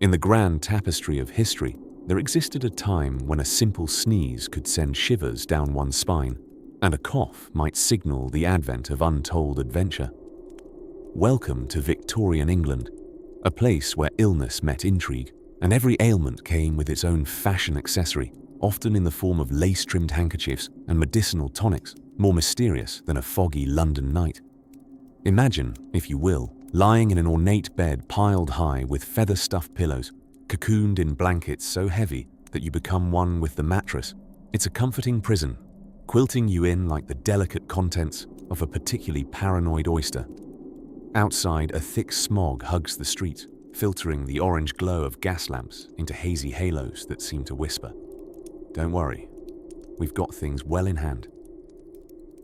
In the grand tapestry of history, there existed a time when a simple sneeze could send shivers down one's spine, and a cough might signal the advent of untold adventure. Welcome to Victorian England, a place where illness met intrigue, and every ailment came with its own fashion accessory, often in the form of lace-trimmed handkerchiefs and medicinal tonics, more mysterious than a foggy London night. Imagine, if you will, lying in an ornate bed piled high with feather-stuffed pillows, cocooned in blankets so heavy that you become one with the mattress. It's a comforting prison, quilting you in like the delicate contents of a particularly paranoid oyster. Outside, a thick smog hugs the streets, filtering the orange glow of gas lamps into hazy halos that seem to whisper, "Don't worry, we've got things well in hand."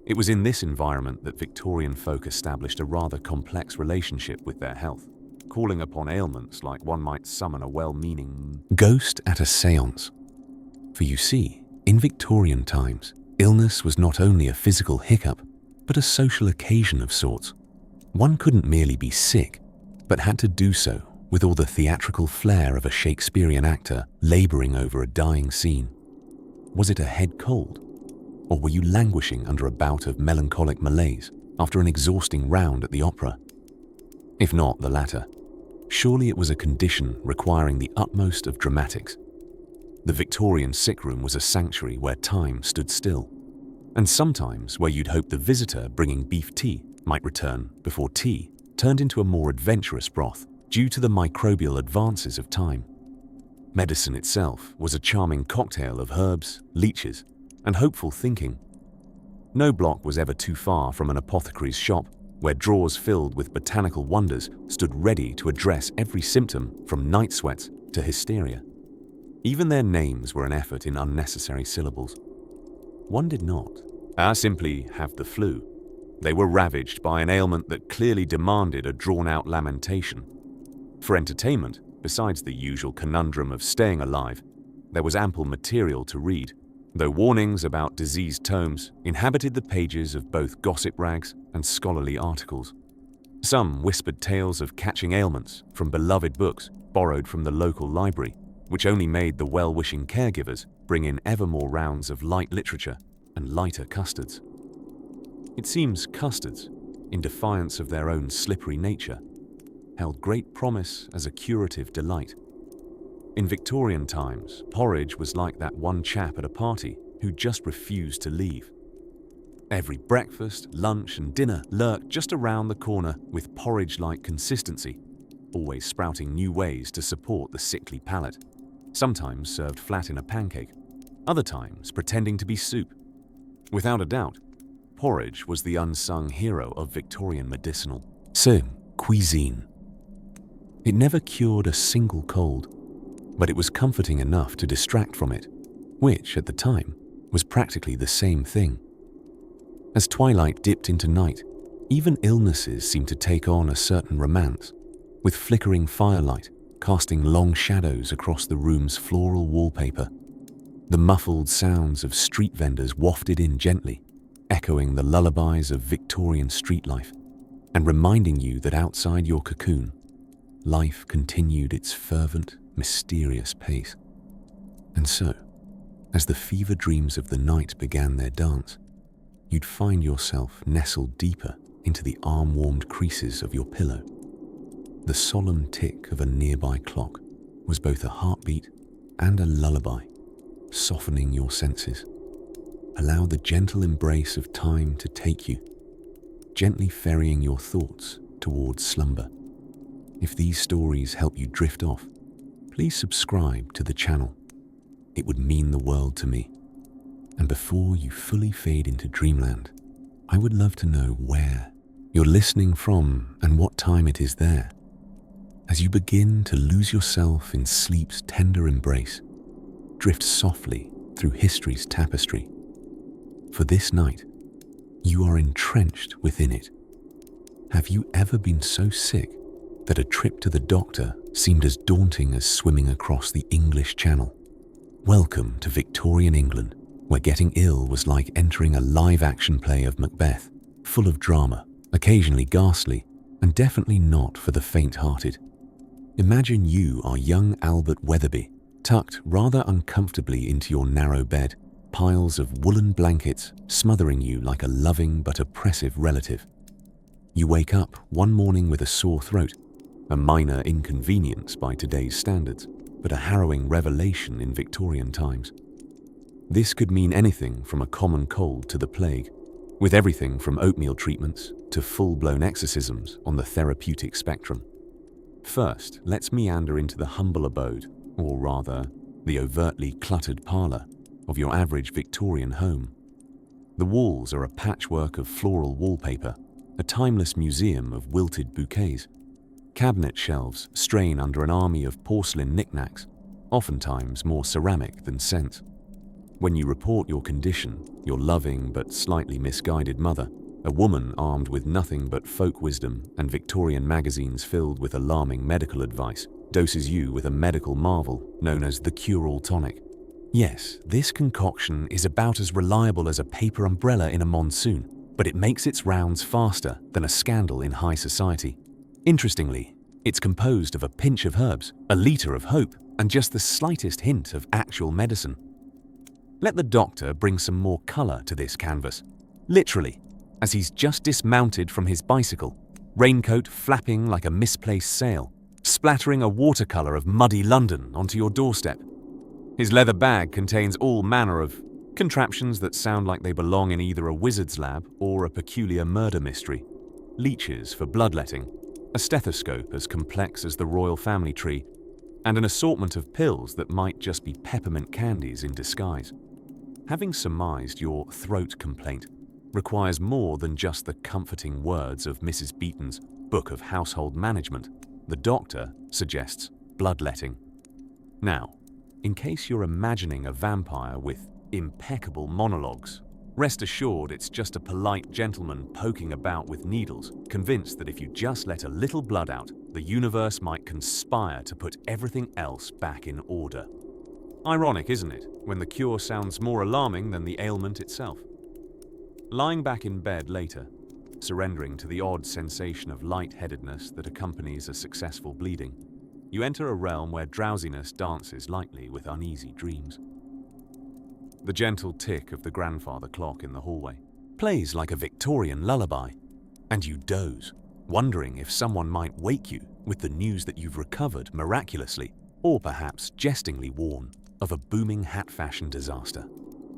It was in this environment that Victorian folk established a rather complex relationship with their health, calling upon ailments like one might summon a well-meaning ghost at a séance. For you see, in Victorian times, illness was not only a physical hiccup, but a social occasion of sorts. One couldn't merely be sick, but had to do so with all the theatrical flair of a Shakespearean actor laboring over a dying scene. Was it a head cold? Or were you languishing under a bout of melancholic malaise after an exhausting round at the opera? If not the latter, surely it was a condition requiring the utmost of dramatics. The Victorian sick room was a sanctuary where time stood still, and sometimes where you'd hope the visitor bringing beef tea might return before tea turned into a more adventurous broth due to the microbial advances of time. Medicine itself was a charming cocktail of herbs, leeches, and hopeful thinking. No block was ever too far from an apothecary's shop where drawers filled with botanical wonders stood ready to address every symptom from night sweats to hysteria. Even their names were an effort in unnecessary syllables. One did not simply have the flu. They were ravaged by an ailment that clearly demanded a drawn-out lamentation. For entertainment, besides the usual conundrum of staying alive, there was ample material to read, though warnings about diseased tomes inhabited the pages of both gossip rags and scholarly articles. Some whispered tales of catching ailments from beloved books borrowed from the local library, which only made the well-wishing caregivers bring in ever more rounds of light literature and lighter custards. It seems custards, in defiance of their own slippery nature, held great promise as a curative delight. In Victorian times, porridge was like that one chap at a party who just refused to leave. Every breakfast, lunch, and dinner lurked just around the corner with porridge-like consistency, always sprouting new ways to support the sickly palate, sometimes served flat in a pancake, other times pretending to be soup. Without a doubt, porridge was the unsung hero of Victorian medicinal cuisine. It never cured a single cold, but it was comforting enough to distract from it, which, at the time, was practically the same thing. As twilight dipped into night, even illnesses seemed to take on a certain romance, with flickering firelight casting long shadows across the room's floral wallpaper. The muffled sounds of street vendors wafted in gently, echoing the lullabies of Victorian street life, and reminding you that outside your cocoon, life continued its fervent, mysterious pace. And so, as the fever dreams of the night began their dance, you'd find yourself nestled deeper into the arm-warmed creases of your pillow. The solemn tick of a nearby clock was both a heartbeat and a lullaby, softening your senses. Allow the gentle embrace of time to take you, gently ferrying your thoughts towards slumber. If these stories help you drift off, please subscribe to the channel. It would mean the world to me. And before you fully fade into dreamland, I would love to know where you're listening from and what time it is there. As you begin to lose yourself in sleep's tender embrace, drift softly through history's tapestry. For this night, you are entrenched within it. Have you ever been so sick that a trip to the doctor seemed as daunting as swimming across the English Channel? Welcome to Victorian England, where getting ill was like entering a live-action play of Macbeth, full of drama, occasionally ghastly, and definitely not for the faint-hearted. Imagine you are young Albert Weatherby, tucked rather uncomfortably into your narrow bed, piles of woolen blankets smothering you like a loving but oppressive relative. You wake up one morning with a sore throat, a minor inconvenience by today's standards, but a harrowing revelation in Victorian times. This could mean anything from a common cold to the plague, with everything from oatmeal treatments to full-blown exorcisms on the therapeutic spectrum. First, let's meander into the humble abode, or rather, the overtly cluttered parlour of your average Victorian home. The walls are a patchwork of floral wallpaper, a timeless museum of wilted bouquets. Cabinet shelves strain under an army of porcelain knickknacks, oftentimes more ceramic than scent. When you report your condition, your loving but slightly misguided mother, a woman armed with nothing but folk wisdom and Victorian magazines filled with alarming medical advice, doses you with a medical marvel known as the cure-all tonic. Yes, this concoction is about as reliable as a paper umbrella in a monsoon, but it makes its rounds faster than a scandal in high society. Interestingly, it's composed of a pinch of herbs, a litre of hope, and just the slightest hint of actual medicine. Let the doctor bring some more colour to this canvas. Literally, as he's just dismounted from his bicycle, raincoat flapping like a misplaced sail, splattering a watercolour of muddy London onto your doorstep. His leather bag contains all manner of contraptions that sound like they belong in either a wizard's lab or a peculiar murder mystery. Leeches for bloodletting, a stethoscope as complex as the royal family tree, and an assortment of pills that might just be peppermint candies in disguise. Having surmised your throat complaint requires more than just the comforting words of Mrs. Beeton's Book of Household Management. The doctor suggests bloodletting. Now, in case you're imagining a vampire with impeccable monologues, rest assured it's just a polite gentleman poking about with needles, convinced that if you just let a little blood out, the universe might conspire to put everything else back in order. Ironic, isn't it, when the cure sounds more alarming than the ailment itself? Lying back in bed later, surrendering to the odd sensation of lightheadedness that accompanies a successful bleeding, you enter a realm where drowsiness dances lightly with uneasy dreams. The gentle tick of the grandfather clock in the hallway plays like a Victorian lullaby, and you doze, wondering if someone might wake you with the news that you've recovered miraculously, or perhaps jestingly warn of a booming hat fashion disaster.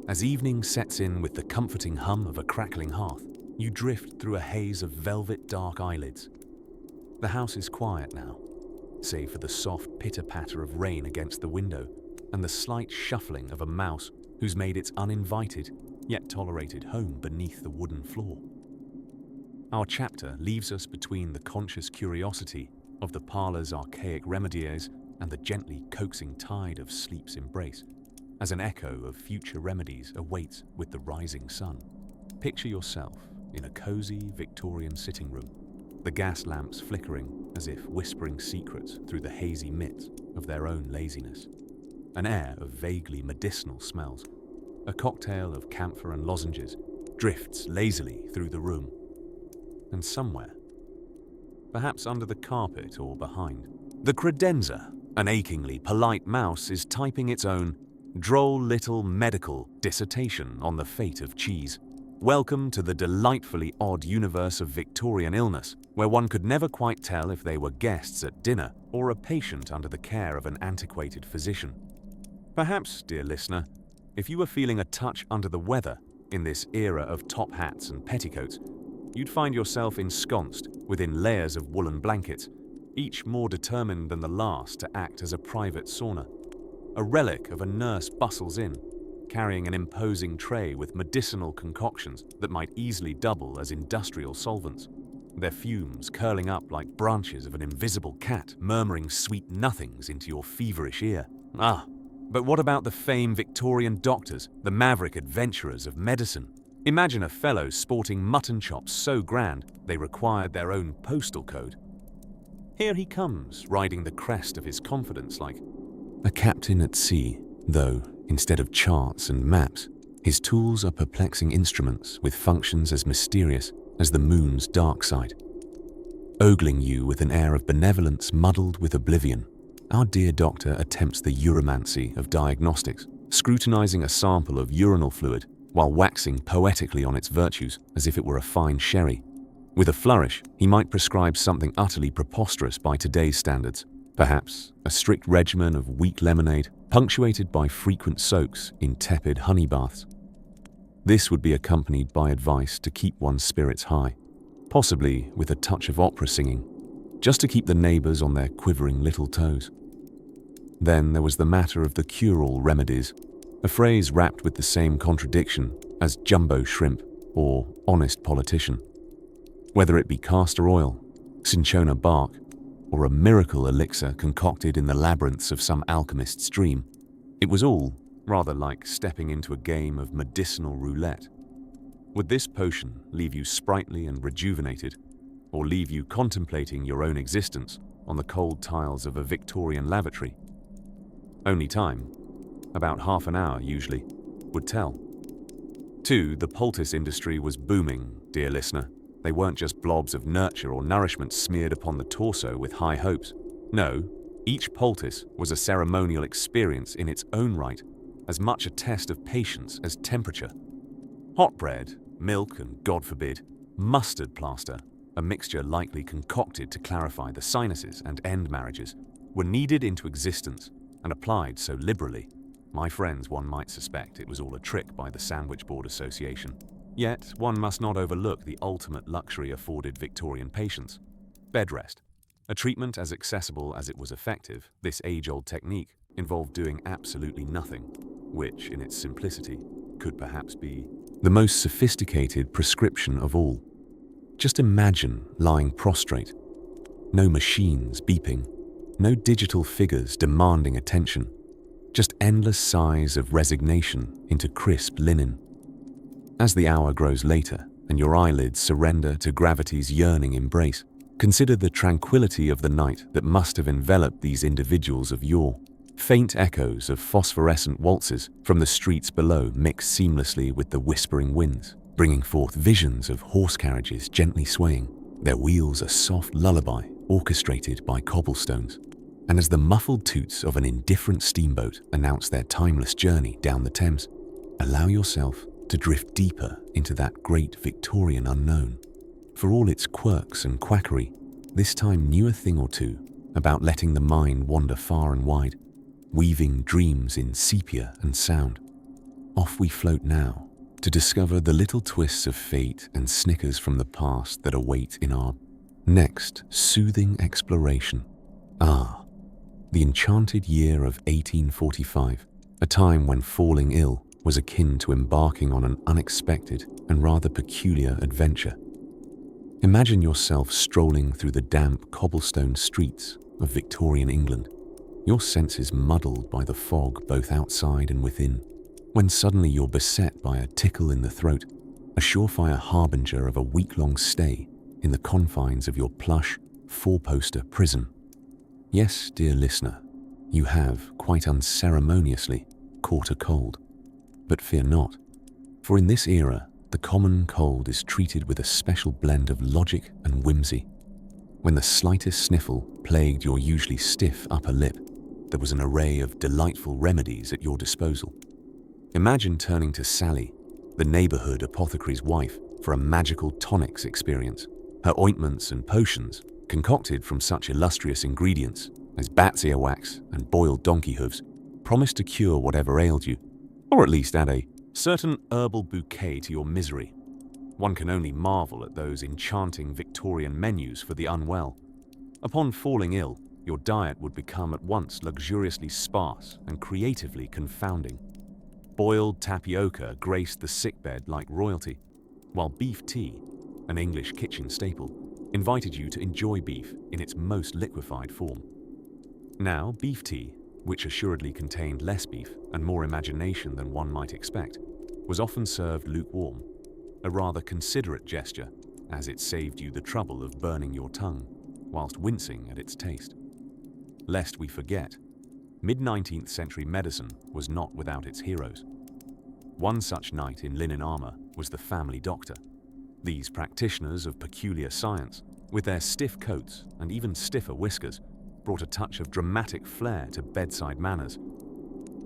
As evening sets in with the comforting hum of a crackling hearth, you drift through a haze of velvet dark eyelids. The house is quiet now, save for the soft pitter-patter of rain against the window and the slight shuffling of a mouse who's made its uninvited yet tolerated home beneath the wooden floor. Our chapter leaves us between the conscious curiosity of the parlour's archaic remedies and the gently coaxing tide of sleep's embrace, as an echo of future remedies awaits with the rising sun. Picture yourself in a cosy Victorian sitting room, the gas lamps flickering as if whispering secrets through the hazy midst of their own laziness. An air of vaguely medicinal smells, a cocktail of camphor and lozenges, drifts lazily through the room. And somewhere, perhaps under the carpet or behind, the credenza, an achingly polite mouse, is typing its own droll little medical dissertation on the fate of cheese. Welcome to the delightfully odd universe of Victorian illness, where one could never quite tell if they were guests at dinner or a patient under the care of an antiquated physician. Perhaps, dear listener, if you were feeling a touch under the weather in this era of top hats and petticoats, you'd find yourself ensconced within layers of woolen blankets, each more determined than the last to act as a private sauna. A relic of a nurse bustles in, carrying an imposing tray with medicinal concoctions that might easily double as industrial solvents, their fumes curling up like branches of an invisible cat murmuring sweet nothings into your feverish ear. But what about the famed Victorian doctors, the maverick adventurers of medicine? Imagine a fellow sporting mutton chops so grand they required their own postal code. Here he comes, riding the crest of his confidence like a captain at sea, though, instead of charts and maps, his tools are perplexing instruments with functions as mysterious as the moon's dark side. ogling you with an air of benevolence muddled with oblivion. Our dear doctor attempts the uromancy of diagnostics, scrutinizing a sample of urinal fluid while waxing poetically on its virtues as if it were a fine sherry. With a flourish, he might prescribe something utterly preposterous by today's standards, perhaps a strict regimen of weak lemonade, punctuated by frequent soaks in tepid honey baths. This would be accompanied by advice to keep one's spirits high, possibly with a touch of opera singing, just to keep the neighbors on their quivering little toes. Then there was the matter of the cure-all remedies, a phrase wrapped with the same contradiction as jumbo shrimp or honest politician. Whether it be castor oil, cinchona bark, or a miracle elixir concocted in the labyrinths of some alchemist's dream, it was all rather like stepping into a game of medicinal roulette. Would this potion leave you sprightly and rejuvenated, or leave you contemplating your own existence on the cold tiles of a Victorian lavatory? Only time, about half an hour usually, would tell. 2. The poultice industry was booming, dear listener. They weren't just blobs of nurture or nourishment smeared upon the torso with high hopes. No, each poultice was a ceremonial experience in its own right, as much a test of patience as temperature. Hot bread, milk, and, God forbid, mustard plaster, a mixture likely concocted to clarify the sinuses and end marriages, were kneaded into existence and applied so liberally. My friends, one might suspect it was all a trick by the Sandwich Board Association. Yet, one must not overlook the ultimate luxury afforded Victorian patients: bed rest. A treatment as accessible as it was effective, this age-old technique involved doing absolutely nothing, which, in its simplicity, could perhaps be the most sophisticated prescription of all. Just imagine lying prostrate. No machines beeping, no digital figures demanding attention, just endless sighs of resignation into crisp linen. As the hour grows later and your eyelids surrender to gravity's yearning embrace, consider the tranquility of the night that must have enveloped these individuals of yore. Faint echoes of phosphorescent waltzes from the streets below mix seamlessly with the whispering winds, bringing forth visions of horse carriages gently swaying, their wheels a soft lullaby orchestrated by cobblestones. And as the muffled toots of an indifferent steamboat announce their timeless journey down the Thames, allow yourself to drift deeper into that great Victorian unknown. For all its quirks and quackery, this time knew a thing or two about letting the mind wander far and wide, weaving dreams in sepia and sound. Off we float now to discover the little twists of fate and snickers from the past that await in our next soothing exploration. The enchanted year of 1845, a time when falling ill was akin to embarking on an unexpected and rather peculiar adventure. Imagine yourself strolling through the damp cobblestone streets of Victorian England, your senses muddled by the fog both outside and within, when suddenly you're beset by a tickle in the throat, a surefire harbinger of a week-long stay in the confines of your plush, four-poster prison. Yes, dear listener, you have, quite unceremoniously, caught a cold. But fear not, for in this era, the common cold is treated with a special blend of logic and whimsy. When the slightest sniffle plagued your usually stiff upper lip, there was an array of delightful remedies at your disposal. Imagine turning to Sally, the neighborhood apothecary's wife, for a magical tonics experience. Her ointments and potions, concocted from such illustrious ingredients as bat's ear wax and boiled donkey hooves, promised to cure whatever ailed you, or at least add a certain herbal bouquet to your misery. One can only marvel at those enchanting Victorian menus for the unwell. Upon falling ill, your diet would become at once luxuriously sparse and creatively confounding. Boiled tapioca graced the sickbed like royalty, while beef tea, an English kitchen staple, invited you to enjoy beef in its most liquefied form. Now, beef tea, which assuredly contained less beef and more imagination than one might expect, was often served lukewarm, a rather considerate gesture, as it saved you the trouble of burning your tongue whilst wincing at its taste. Lest we forget, mid-19th century medicine was not without its heroes. One such knight in linen armor was the family doctor. These practitioners of peculiar science with their stiff coats and even stiffer whiskers, brought a touch of dramatic flair to bedside manners.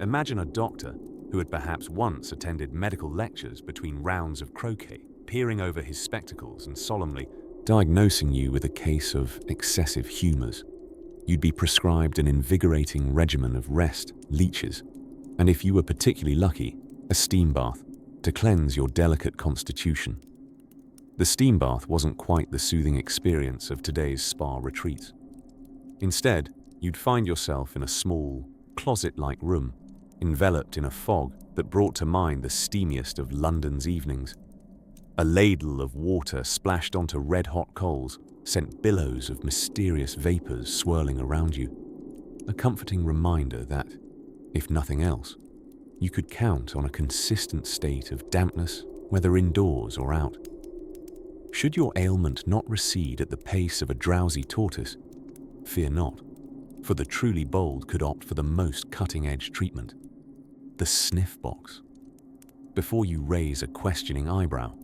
Imagine a doctor who had perhaps once attended medical lectures between rounds of croquet, peering over his spectacles and solemnly diagnosing you with a case of excessive humours. You'd be prescribed an invigorating regimen of rest, leeches, and if you were particularly lucky, a steam bath to cleanse your delicate constitution. The steam bath wasn't quite the soothing experience of today's spa retreats. Instead, you'd find yourself in a small, closet-like room, enveloped in a fog that brought to mind the steamiest of London's evenings. A ladle of water splashed onto red-hot coals sent billows of mysterious vapors swirling around you, a comforting reminder that, if nothing else, you could count on a consistent state of dampness, whether indoors or out. Should your ailment not recede at the pace of a drowsy tortoise, fear not, for the truly bold could opt for the most cutting-edge treatment, the sniff box. Before you raise a questioning eyebrow,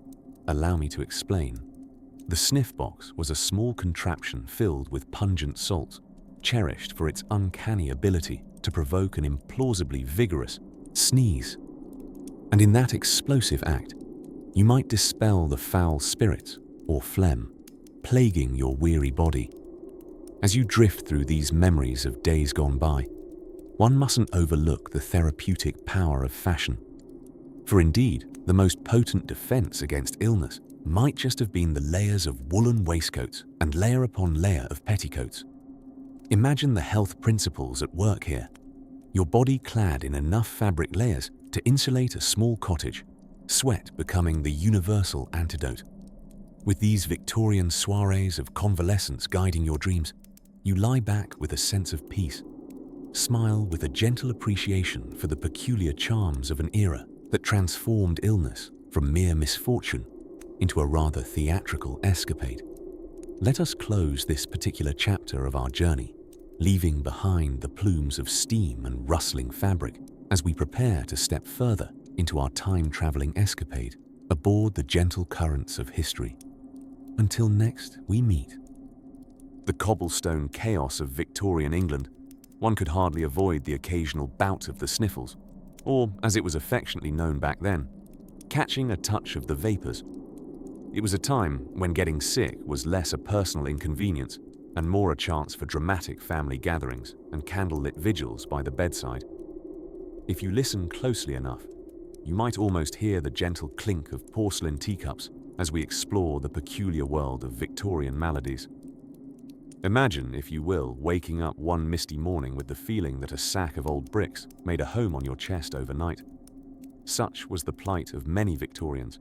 allow me to explain. The sniff box was a small contraption filled with pungent salts, cherished for its uncanny ability to provoke an implausibly vigorous sneeze. And in that explosive act, you might dispel the foul spirits or phlegm plaguing your weary body. As you drift through these memories of days gone by, one mustn't overlook the therapeutic power of fashion. For indeed, the most potent defense against illness might just have been the layers of woolen waistcoats and layer upon layer of petticoats. Imagine the health principles at work here. Your body clad in enough fabric layers to insulate a small cottage, sweat becoming the universal antidote. With these Victorian soirees of convalescence guiding your dreams, you lie back with a sense of peace. Smile with a gentle appreciation for the peculiar charms of an era that transformed illness from mere misfortune into a rather theatrical escapade. Let us close this particular chapter of our journey, leaving behind the plumes of steam and rustling fabric as we prepare to step further into our time-traveling escapade aboard the gentle currents of history. Until next we meet. The cobblestone chaos of Victorian England, one could hardly avoid the occasional bout of the sniffles, or, as it was affectionately known back then, catching a touch of the vapours. It was a time when getting sick was less a personal inconvenience and more a chance for dramatic family gatherings and candlelit vigils by the bedside. If you listen closely enough, you might almost hear the gentle clink of porcelain teacups as we explore the peculiar world of Victorian maladies. Imagine, if you will, waking up one misty morning with the feeling that a sack of old bricks made a home on your chest overnight. Such was the plight of many Victorians,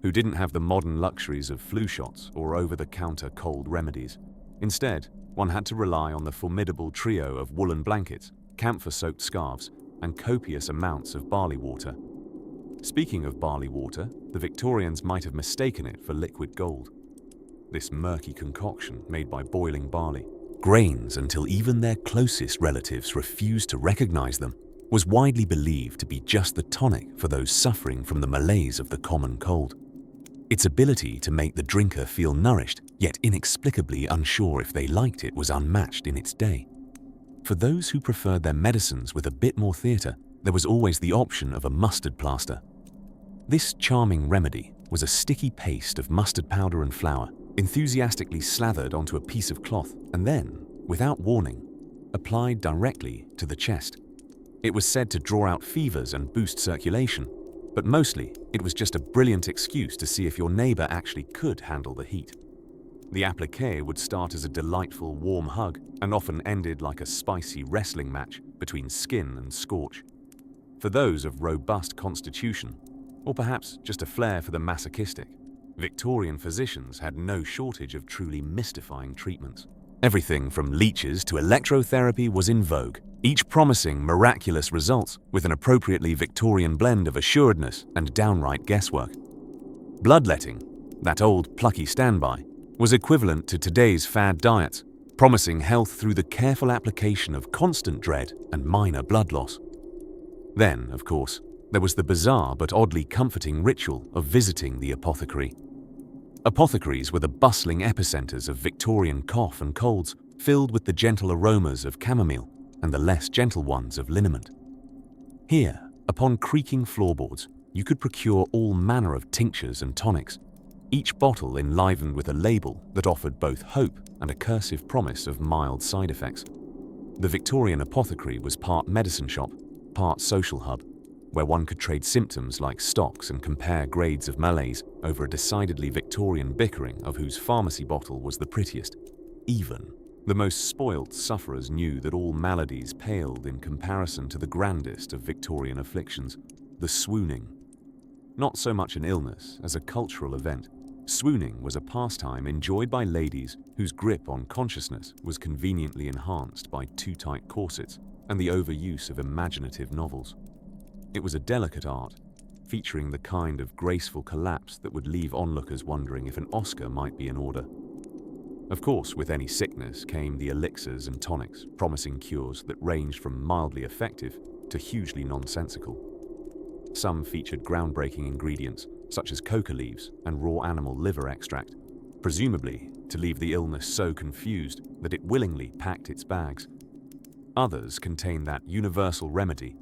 who didn't have the modern luxuries of flu shots or over-the-counter cold remedies. Instead, one had to rely on the formidable trio of woolen blankets, camphor-soaked scarves, and copious amounts of barley water. Speaking of barley water, the Victorians might have mistaken it for liquid gold. This murky concoction made by boiling barley, grains until even their closest relatives refused to recognize them, was widely believed to be just the tonic for those suffering from the malaise of the common cold. Its ability to make the drinker feel nourished, yet inexplicably unsure if they liked it, was unmatched in its day. For those who preferred their medicines with a bit more theatre, there was always the option of a mustard plaster. This charming remedy was a sticky paste of mustard powder and flour, enthusiastically slathered onto a piece of cloth and then, without warning, applied directly to the chest. It was said to draw out fevers and boost circulation, but mostly it was just a brilliant excuse to see if your neighbor actually could handle the heat. The appliqué would start as a delightful warm hug and often ended like a spicy wrestling match between skin and scorch. For those of robust constitution, or perhaps just a flair for the masochistic, Victorian physicians had no shortage of truly mystifying treatments. Everything from leeches to electrotherapy was in vogue, each promising miraculous results with an appropriately Victorian blend of assuredness and downright guesswork. Bloodletting, that old plucky standby, was equivalent to today's fad diets, promising health through the careful application of constant dread and minor blood loss. Then, of course, there was the bizarre but oddly comforting ritual of visiting the apothecary. Apothecaries were the bustling epicenters of Victorian cough and colds, filled with the gentle aromas of chamomile and the less gentle ones of liniment. Here, upon creaking floorboards, you could procure all manner of tinctures and tonics, each bottle enlivened with a label that offered both hope and a cursive promise of mild side effects. The Victorian apothecary was part medicine shop, part social hub, where one could trade symptoms like stocks and compare grades of malaise over a decidedly Victorian bickering of whose pharmacy bottle was the prettiest. Even the most spoilt sufferers knew that all maladies paled in comparison to the grandest of Victorian afflictions, the swooning. Not so much an illness as a cultural event, swooning was a pastime enjoyed by ladies whose grip on consciousness was conveniently enhanced by too tight corsets and the overuse of imaginative novels. It was a delicate art, featuring the kind of graceful collapse that would leave onlookers wondering if an Oscar might be in order. Of course, with any sickness came the elixirs and tonics, promising cures that ranged from mildly effective to hugely nonsensical. Some featured groundbreaking ingredients, such as coca leaves and raw animal liver extract, presumably to leave the illness so confused that it willingly packed its bags. Others contained that universal remedy,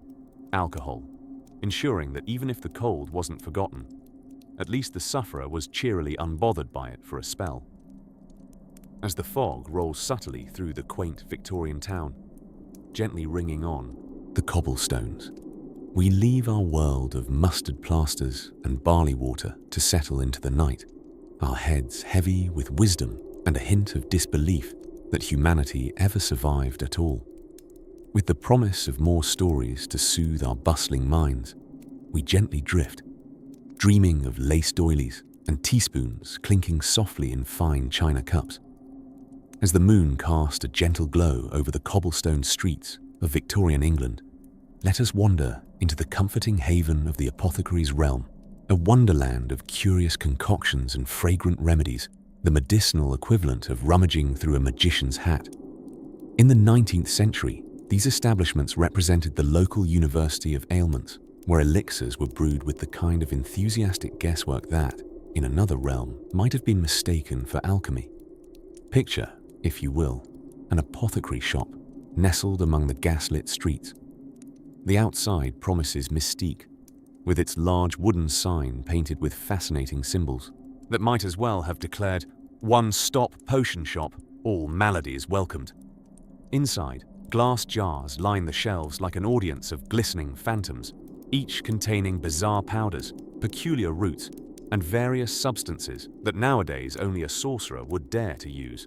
alcohol, ensuring that even if the cold wasn't forgotten, at least the sufferer was cheerily unbothered by it for a spell. As the fog rolls subtly through the quaint Victorian town, gently ringing on the cobblestones, we leave our world of mustard plasters and barley water to settle into the night, our heads heavy with wisdom and a hint of disbelief that humanity ever survived at all. With the promise of more stories to soothe our bustling minds, we gently drift, dreaming of lace doilies and teaspoons clinking softly in fine china cups. As the moon cast a gentle glow over the cobblestone streets of Victorian England, let us wander into the comforting haven of the apothecary's realm, a wonderland of curious concoctions and fragrant remedies, the medicinal equivalent of rummaging through a magician's hat. In the 19th century, these establishments represented the local university of ailments, where elixirs were brewed with the kind of enthusiastic guesswork that, in another realm, might have been mistaken for alchemy. Picture, if you will, an apothecary shop nestled among the gaslit streets. The outside promises mystique, with its large wooden sign painted with fascinating symbols that might as well have declared, "One-stop potion shop, all maladies welcomed." Inside, glass jars line the shelves like an audience of glistening phantoms, each containing bizarre powders, peculiar roots, and various substances that nowadays only a sorcerer would dare to use.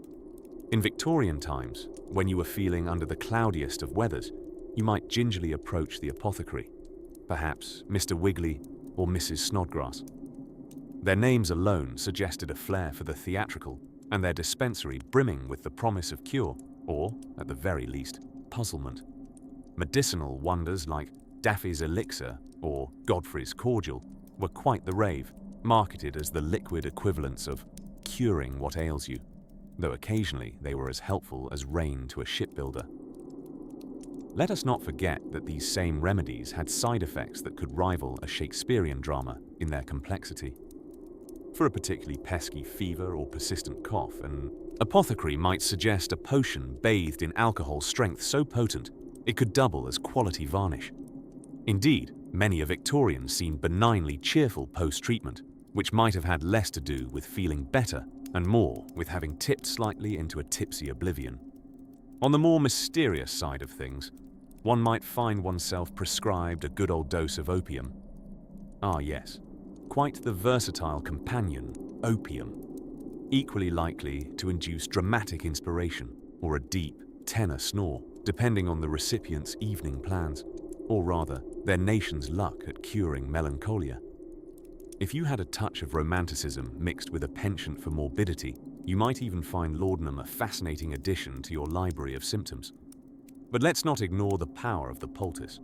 In Victorian times, when you were feeling under the cloudiest of weathers, you might gingerly approach the apothecary, perhaps Mr. Wiggly or Mrs. Snodgrass. Their names alone suggested a flair for the theatrical, and their dispensary brimming with the promise of cure, or, at the very least, puzzlement. Medicinal wonders like Daffy's Elixir or Godfrey's Cordial were quite the rave, marketed as the liquid equivalents of curing what ails you, though occasionally they were as helpful as rain to a shipbuilder. Let us not forget that these same remedies had side effects that could rival a Shakespearean drama in their complexity. For a particularly pesky fever or persistent cough, an apothecary might suggest a potion bathed in alcohol strength so potent it could double as quality varnish. Indeed, many a Victorian seemed benignly cheerful post-treatment, which might have had less to do with feeling better and more with having tipped slightly into a tipsy oblivion. On the more mysterious side of things, one might find oneself prescribed a good old dose of opium. Ah yes, quite the versatile companion, opium, equally likely to induce dramatic inspiration or a deep, tenor snore, depending on the recipient's evening plans, or rather, their nation's luck at curing melancholia. If you had a touch of romanticism mixed with a penchant for morbidity, you might even find laudanum a fascinating addition to your library of symptoms. But let's not ignore the power of the poultice.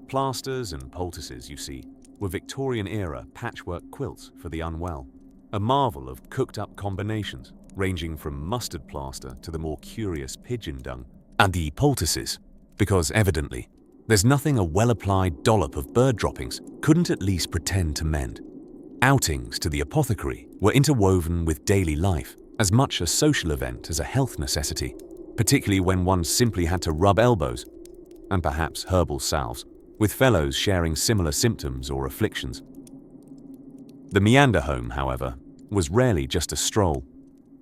Plasters and poultices, you see, were Victorian-era patchwork quilts for the unwell, a marvel of cooked-up combinations, ranging from mustard plaster to the more curious pigeon dung. And the poultices, because evidently, there's nothing a well-applied dollop of bird droppings couldn't at least pretend to mend. Outings to the apothecary were interwoven with daily life, as much a social event as a health necessity, particularly when one simply had to rub elbows, and perhaps herbal salves, with fellows sharing similar symptoms or afflictions. The Meander home, however, was rarely just a stroll.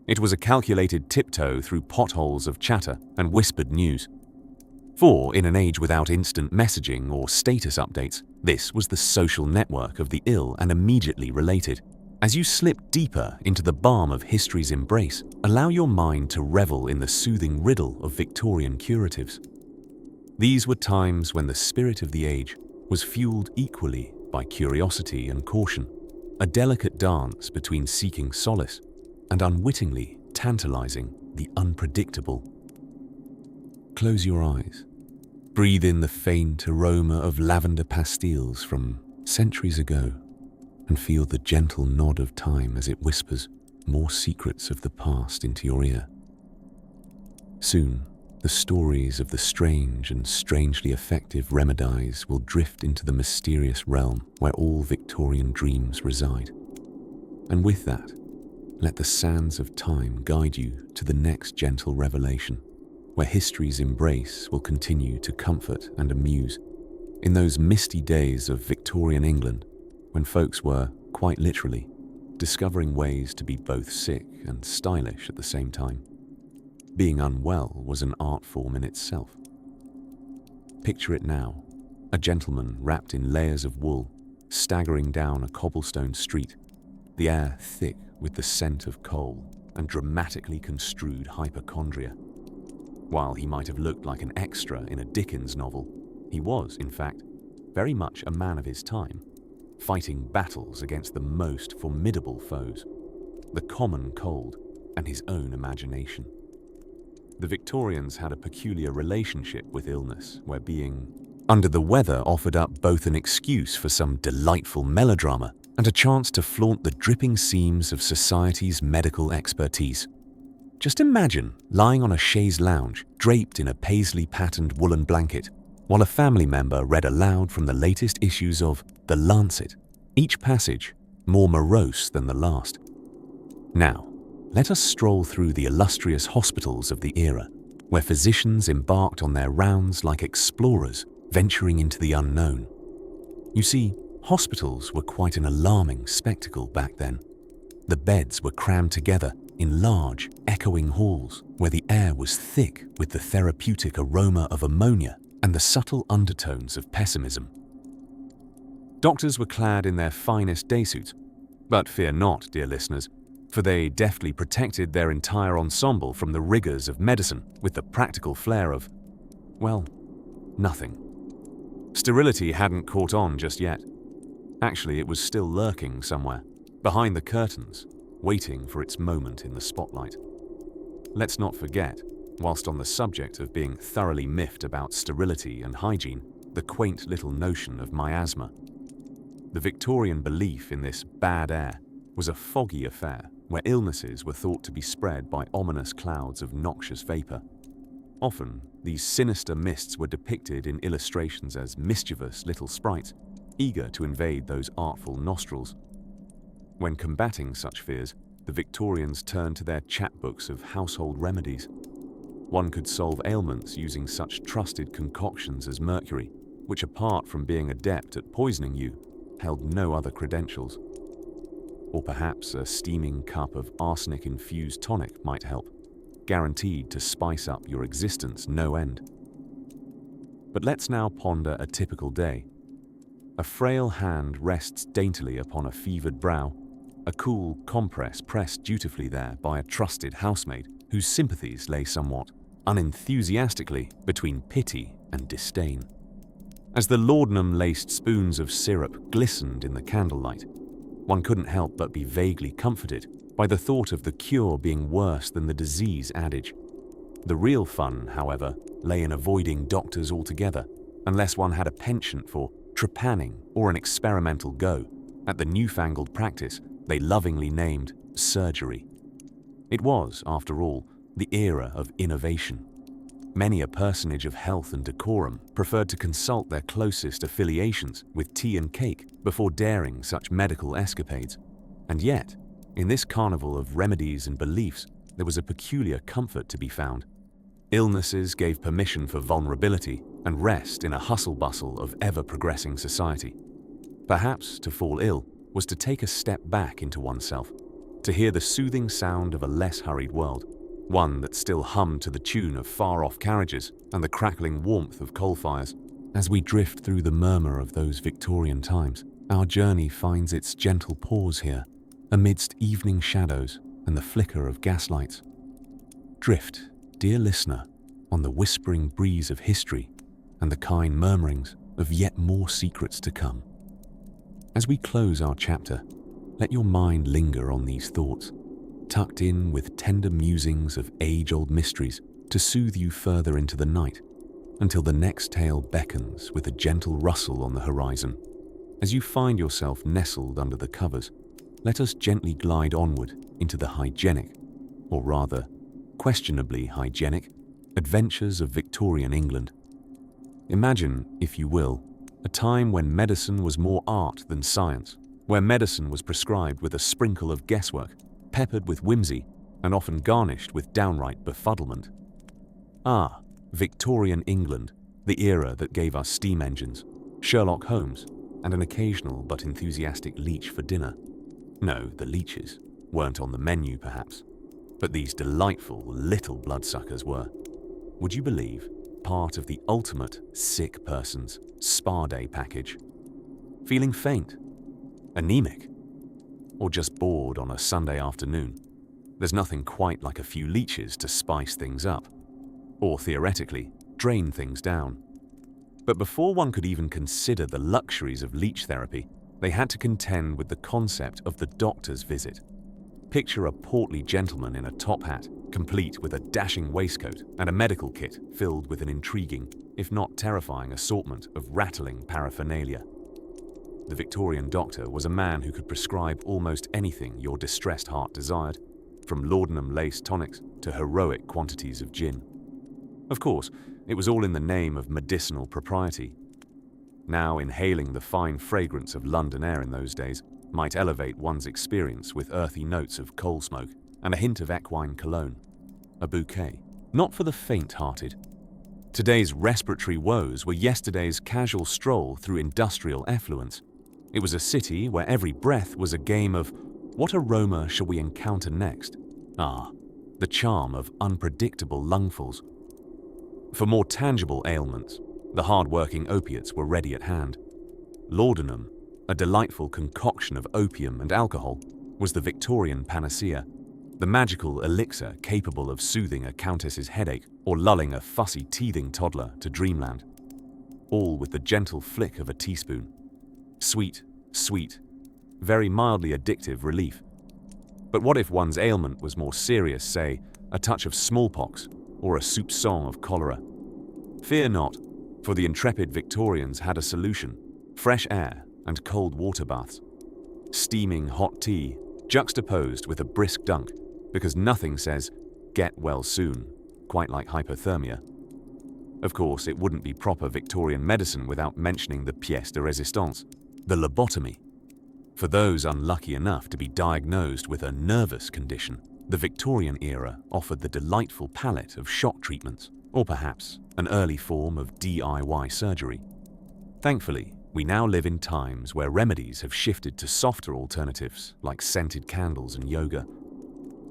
It was a calculated tiptoe through potholes of chatter and whispered news. For, in an age without instant messaging or status updates, this was the social network of the ill and immediately related. As you slip deeper into the balm of history's embrace, allow your mind to revel in the soothing riddle of Victorian curatives. These were times when the spirit of the age was fueled equally by curiosity and caution, a delicate dance between seeking solace and unwittingly tantalizing the unpredictable. Close your eyes. Breathe in the faint aroma of lavender pastilles from centuries ago and feel the gentle nod of time as it whispers more secrets of the past into your ear. Soon, the stories of the strange and strangely effective remedies will drift into the mysterious realm where all Victorian dreams reside. And with that, let the sands of time guide you to the next gentle revelation, where history's embrace will continue to comfort and amuse in those misty days of Victorian England when folks were, quite literally, discovering ways to be both sick and stylish at the same time. Being unwell was an art form in itself. Picture it now, a gentleman wrapped in layers of wool, staggering down a cobblestone street, the air thick with the scent of coal and dramatically construed hypochondria. While he might have looked like an extra in a Dickens novel, he was, in fact, very much a man of his time, fighting battles against the most formidable foes, the common cold and his own imagination. The Victorians had a peculiar relationship with illness, where being under the weather offered up both an excuse for some delightful melodrama and a chance to flaunt the dripping seams of society's medical expertise. Just imagine lying on a chaise lounge, draped in a paisley-patterned woolen blanket, while a family member read aloud from the latest issues of The Lancet, each passage more morose than the last. Now, let us stroll through the illustrious hospitals of the era, where physicians embarked on their rounds like explorers venturing into the unknown. You see, hospitals were quite an alarming spectacle back then. The beds were crammed together in large, echoing halls where the air was thick with the therapeutic aroma of ammonia and the subtle undertones of pessimism. Doctors were clad in their finest day suits, but fear not, dear listeners, for they deftly protected their entire ensemble from the rigors of medicine with the practical flair of, well, nothing. Sterility hadn't caught on just yet. Actually, it was still lurking somewhere, behind the curtains, waiting for its moment in the spotlight. Let's not forget, whilst on the subject of being thoroughly miffed about sterility and hygiene, the quaint little notion of miasma. The Victorian belief in this bad air was a foggy affair where illnesses were thought to be spread by ominous clouds of noxious vapor. Often, these sinister mists were depicted in illustrations as mischievous little sprites, eager to invade those artful nostrils. When combating such fears, the Victorians turned to their chapbooks of household remedies. One could solve ailments using such trusted concoctions as mercury, which apart from being adept at poisoning you, held no other credentials. Or perhaps a steaming cup of arsenic-infused tonic might help, guaranteed to spice up your existence no end. But let's now ponder a typical day. A frail hand rests daintily upon a fevered brow, a cool compress pressed dutifully there by a trusted housemaid whose sympathies lay somewhat unenthusiastically between pity and disdain. As the laudanum-laced spoons of syrup glistened in the candlelight, one couldn't help but be vaguely comforted by the thought of the cure being worse than the disease adage. The real fun, however, lay in avoiding doctors altogether, unless one had a penchant for trepanning or an experimental go at the newfangled practice they lovingly named surgery. It was, after all, the era of innovation. Many a personage of health and decorum preferred to consult their closest affiliations with tea and cake before daring such medical escapades. And yet, in this carnival of remedies and beliefs, there was a peculiar comfort to be found. Illnesses gave permission for vulnerability and rest in a hustle-bustle of ever-progressing society. Perhaps to fall ill was to take a step back into oneself, to hear the soothing sound of a less hurried world, one that still hummed to the tune of far-off carriages and the crackling warmth of coal fires. As we drift through the murmur of those Victorian times, our journey finds its gentle pause here, amidst evening shadows and the flicker of gaslights. Drift, dear listener, on the whispering breeze of history and the kind murmurings of yet more secrets to come. As we close our chapter, let your mind linger on these thoughts, tucked in with tender musings of age-old mysteries to soothe you further into the night, until the next tale beckons with a gentle rustle on the horizon. As you find yourself nestled under the covers, let us gently glide onward into the hygienic, or rather, questionably hygienic, adventures of Victorian England. Imagine, if you will, a time when medicine was more art than science, where medicine was prescribed with a sprinkle of guesswork, peppered with whimsy, and often garnished with downright befuddlement. Ah, Victorian England, the era that gave us steam engines, Sherlock Holmes, and an occasional but enthusiastic leech for dinner. No, the leeches weren't on the menu perhaps, but these delightful little bloodsuckers were. Would you believe, part of the ultimate sick person's spa day package? Feeling faint, anemic, or just bored on a Sunday afternoon? There's nothing quite like a few leeches to spice things up, or theoretically, drain things down. But before one could even consider the luxuries of leech therapy, they had to contend with the concept of the doctor's visit. Picture a portly gentleman in a top hat, complete with a dashing waistcoat and a medical kit filled with an intriguing, if not terrifying, assortment of rattling paraphernalia. The Victorian doctor was a man who could prescribe almost anything your distressed heart desired, from laudanum lace tonics to heroic quantities of gin. Of course, it was all in the name of medicinal propriety. Now, inhaling the fine fragrance of London air in those days might elevate one's experience with earthy notes of coal smoke and a hint of equine cologne. A bouquet, not for the faint-hearted. Today's respiratory woes were yesterday's casual stroll through industrial effluence. It was a city where every breath was a game of, what aroma shall we encounter next? Ah, the charm of unpredictable lungfuls. For more tangible ailments, the hard-working opiates were ready at hand. Laudanum, a delightful concoction of opium and alcohol, was the Victorian panacea, the magical elixir capable of soothing a countess's headache or lulling a fussy teething toddler to dreamland. All with the gentle flick of a teaspoon. Sweet, sweet, very mildly addictive relief. But what if one's ailment was more serious, say, a touch of smallpox or a soupçon of cholera? Fear not, for the intrepid Victorians had a solution: fresh air and cold water baths. Steaming hot tea juxtaposed with a brisk dunk, because nothing says, get well soon, quite like hypothermia. Of course, it wouldn't be proper Victorian medicine without mentioning the pièce de résistance, the lobotomy. For those unlucky enough to be diagnosed with a nervous condition, the Victorian era offered the delightful palette of shock treatments, or perhaps an early form of DIY surgery. Thankfully, we now live in times where remedies have shifted to softer alternatives like scented candles and yoga.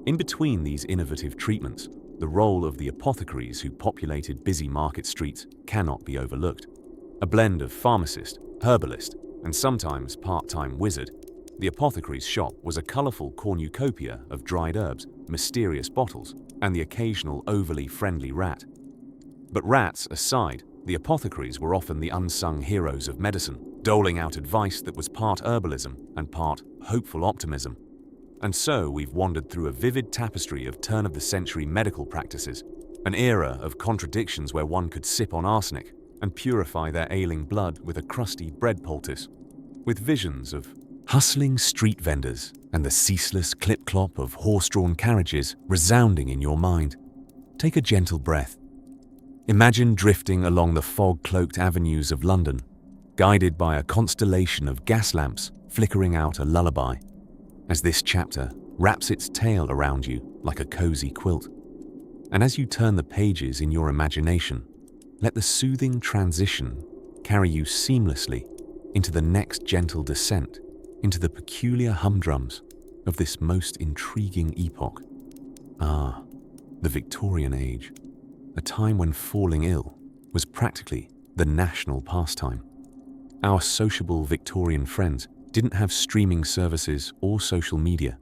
In between these innovative treatments, the role of the apothecaries who populated busy market streets cannot be overlooked. A blend of pharmacist, herbalist, and sometimes part-time wizard, the apothecary's shop was a colourful cornucopia of dried herbs, mysterious bottles, and the occasional overly friendly rat. But rats aside, the apothecaries were often the unsung heroes of medicine, doling out advice that was part herbalism and part hopeful optimism. And so we've wandered through a vivid tapestry of turn-of-the-century medical practices, an era of contradictions where one could sip on arsenic and purify their ailing blood with a crusty bread poultice, with visions of hustling street vendors and the ceaseless clip-clop of horse-drawn carriages resounding in your mind. Take a gentle breath. Imagine drifting along the fog-cloaked avenues of London, guided by a constellation of gas lamps flickering out a lullaby, as this chapter wraps its tale around you like a cozy quilt. And as you turn the pages in your imagination, let the soothing transition carry you seamlessly into the next gentle descent into the peculiar humdrums of this most intriguing epoch. Ah, the Victorian age, a time when falling ill was practically the national pastime. Our sociable Victorian friends didn't have streaming services or social media,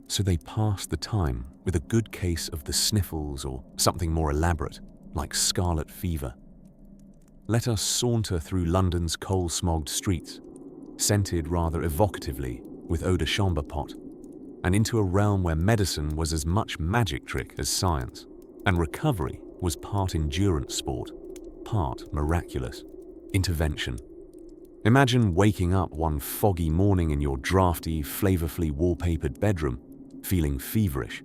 so they passed the time with a good case of the sniffles or something more elaborate, like scarlet fever. Let us saunter through London's coal-smogged streets, scented rather evocatively with eau de chambre pot, and into a realm where medicine was as much magic trick as science, and recovery was part endurance sport, part miraculous intervention. Imagine waking up one foggy morning in your drafty, flavorfully wallpapered bedroom, feeling feverish.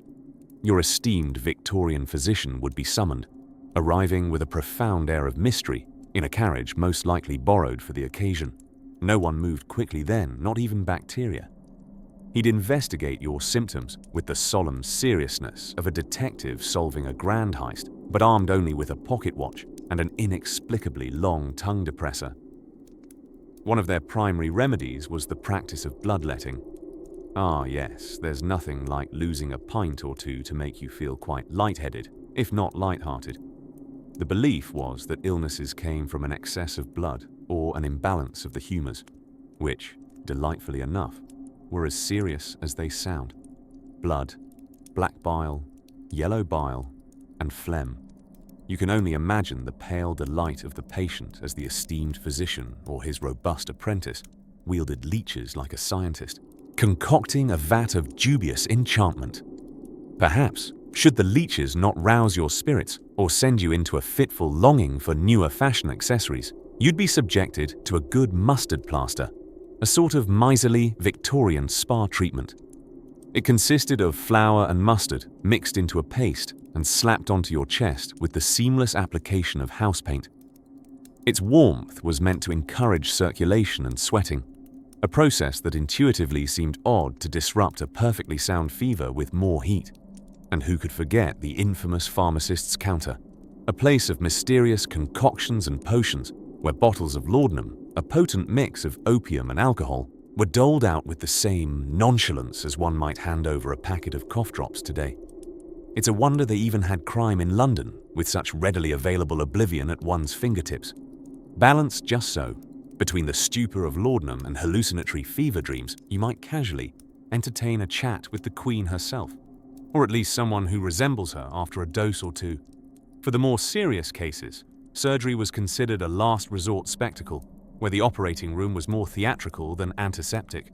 Your esteemed Victorian physician would be summoned, arriving with a profound air of mystery in a carriage most likely borrowed for the occasion. No one moved quickly then, not even bacteria. He'd investigate your symptoms with the solemn seriousness of a detective solving a grand heist, but armed only with a pocket watch and an inexplicably long tongue depressor. One of their primary remedies was the practice of bloodletting. Ah yes, there's nothing like losing a pint or two to make you feel quite lightheaded, if not lighthearted. The belief was that illnesses came from an excess of blood or an imbalance of the humours, which, delightfully enough, were as serious as they sound. Blood, black bile, yellow bile, and phlegm. You can only imagine the pale delight of the patient as the esteemed physician or his robust apprentice wielded leeches like a scientist, concocting a vat of dubious enchantment. Perhaps, should the leeches not rouse your spirits or send you into a fitful longing for newer fashion accessories, you'd be subjected to a good mustard plaster, a sort of miserly Victorian spa treatment. It consisted of flour and mustard mixed into a paste and slapped onto your chest with the seamless application of house paint. Its warmth was meant to encourage circulation and sweating, a process that intuitively seemed odd to disrupt a perfectly sound fever with more heat. And who could forget the infamous pharmacist's counter, a place of mysterious concoctions and potions where bottles of laudanum, a potent mix of opium and alcohol, were doled out with the same nonchalance as one might hand over a packet of cough drops today. It's a wonder they even had crime in London with such readily available oblivion at one's fingertips. Balanced just so, between the stupor of laudanum and hallucinatory fever dreams, you might casually entertain a chat with the Queen herself, or at least someone who resembles her after a dose or two. For the more serious cases, surgery was considered a last resort spectacle, where the operating room was more theatrical than antiseptic.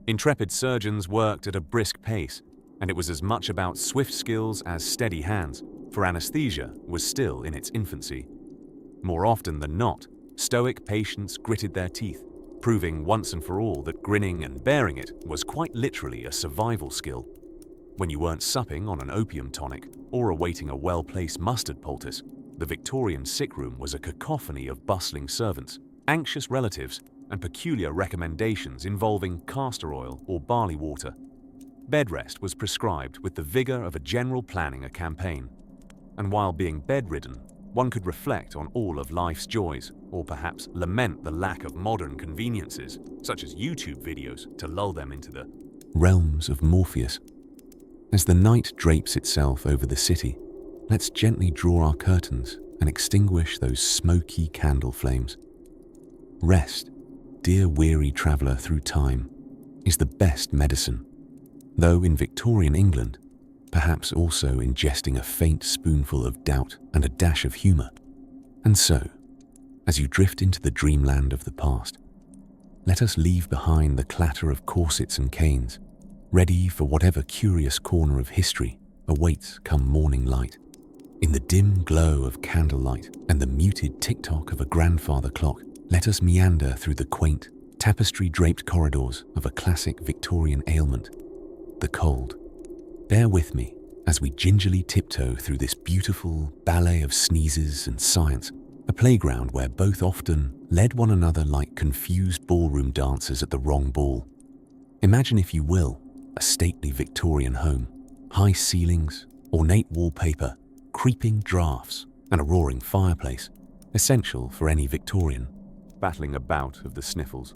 Intrepid surgeons worked at a brisk pace, and it was as much about swift skills as steady hands, for anesthesia was still in its infancy. More often than not, stoic patients gritted their teeth, proving once and for all that grinning and bearing it was quite literally a survival skill. When you weren't supping on an opium tonic or awaiting a well-placed mustard poultice, the Victorian sick room was a cacophony of bustling servants, anxious relatives, and peculiar recommendations involving castor oil or barley water. Bed rest was prescribed with the vigor of a general planning a campaign. And while being bedridden, one could reflect on all of life's joys, or perhaps lament the lack of modern conveniences, such as YouTube videos, to lull them into the realms of Morpheus. As the night drapes itself over the city, let's gently draw our curtains and extinguish those smoky candle flames. Rest, dear weary traveller through time, is the best medicine, though in Victorian England, perhaps also ingesting a faint spoonful of doubt and a dash of humour. And so, as you drift into the dreamland of the past, let us leave behind the clatter of corsets and canes, ready for whatever curious corner of history awaits come morning light. In the dim glow of candlelight and the muted tick-tock of a grandfather clock, let us meander through the quaint, tapestry-draped corridors of a classic Victorian ailment, the cold. Bear with me as we gingerly tiptoe through this beautiful ballet of sneezes and science, a playground where both often led one another like confused ballroom dancers at the wrong ball. Imagine, if you will, a stately Victorian home, high ceilings, ornate wallpaper, creeping draughts, and a roaring fireplace, essential for any Victorian battling a bout of the sniffles.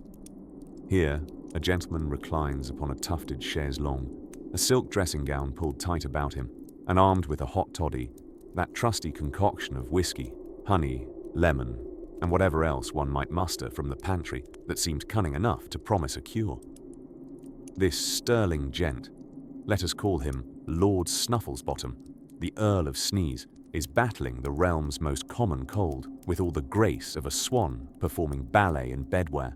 Here, a gentleman reclines upon a tufted chaise longue, a silk dressing gown pulled tight about him, and armed with a hot toddy, that trusty concoction of whiskey, honey, lemon, and whatever else one might muster from the pantry that seemed cunning enough to promise a cure. This sterling gent, let us call him Lord Snufflesbottom, the Earl of Sneeze, is battling the realm's most common cold with all the grace of a swan performing ballet in bedwear.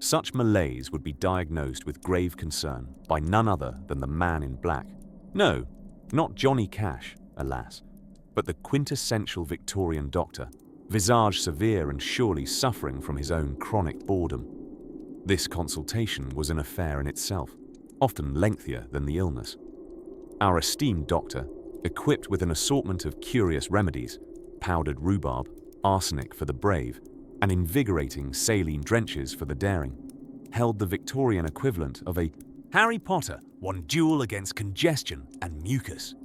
Such malaise would be diagnosed with grave concern by none other than the man in black. No, not Johnny Cash, alas, but the quintessential Victorian doctor, visage severe and surely suffering from his own chronic boredom. This consultation was an affair in itself, often lengthier than the illness. Our esteemed doctor, equipped with an assortment of curious remedies, powdered rhubarb, arsenic for the brave, and invigorating saline drenches for the daring, held the Victorian equivalent of a Harry Potter won duel against congestion and mucus.